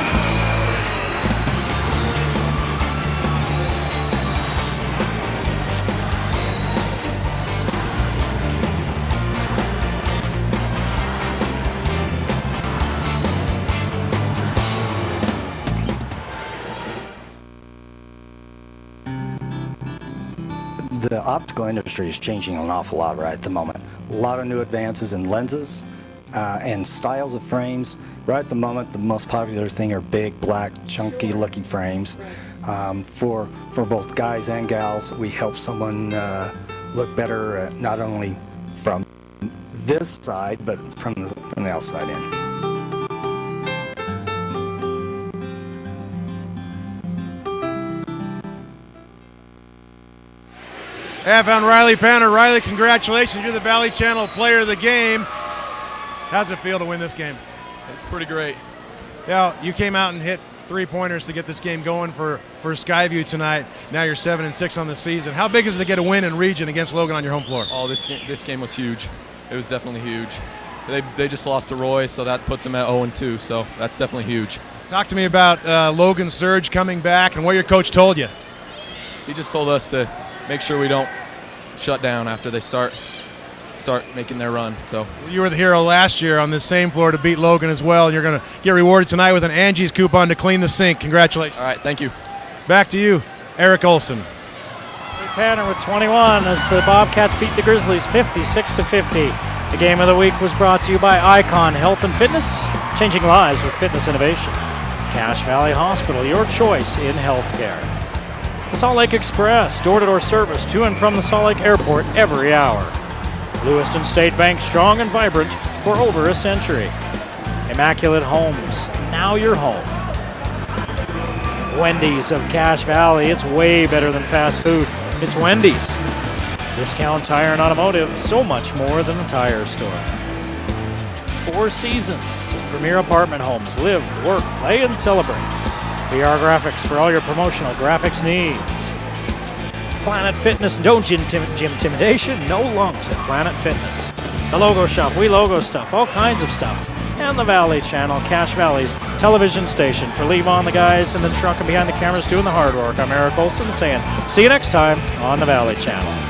The optical industry is changing an awful lot right at the moment. A lot of new advances in lenses and styles of frames. Right at the moment, the most popular thing are big, black, chunky looking frames. For both guys and gals, we help someone look better not only from this side, but from the outside in. Hey, I found Riley Panner. Riley, congratulations. You're the Valley Channel Player of the Game. How's it feel to win this game? It's pretty great. Yeah, you came out and hit 3-pointers to get this game going for Skyview tonight. Now you're 7-6 on the season. How big is it to get a win in region against Logan on your home floor? Oh, this game was huge. It was definitely huge. They just lost to Roy, so that puts them at 0-2, so that's definitely huge. Talk to me about Logan Surge coming back and what your coach told you. He just told us to make sure we don't shut down after they start making their run. So you were the hero last year on this same floor to beat Logan as well, and you're going to get rewarded tonight with an Angie's coupon to clean the sink. Congratulations. All right, thank you. Back to you, Eric Olson. Tanner with 21 as the Bobcats beat the Grizzlies 56-50. The game of the week was brought to you by Icon Health and Fitness, changing lives with fitness innovation. Cache Valley Hospital, your choice in healthcare. The Salt Lake Express, door-to-door service to and from the Salt Lake Airport every hour. Lewiston State Bank, strong and vibrant for over a century. Immaculate Homes, now your home. Wendy's of Cache Valley, it's way better than fast food. It's Wendy's. Discount Tire and Automotive, so much more than a tire store. Four Seasons, premier apartment homes, live, work, play, and celebrate. VR Graphics for all your promotional graphics needs. Planet Fitness, no gym intimidation, no lunks at Planet Fitness. The Logo Shop, we logo stuff, all kinds of stuff. And the Valley Channel, Cache Valley's television station for Leave On the guys in the truck and behind the cameras doing the hard work. I'm Eric Olson saying, see you next time on the Valley Channel.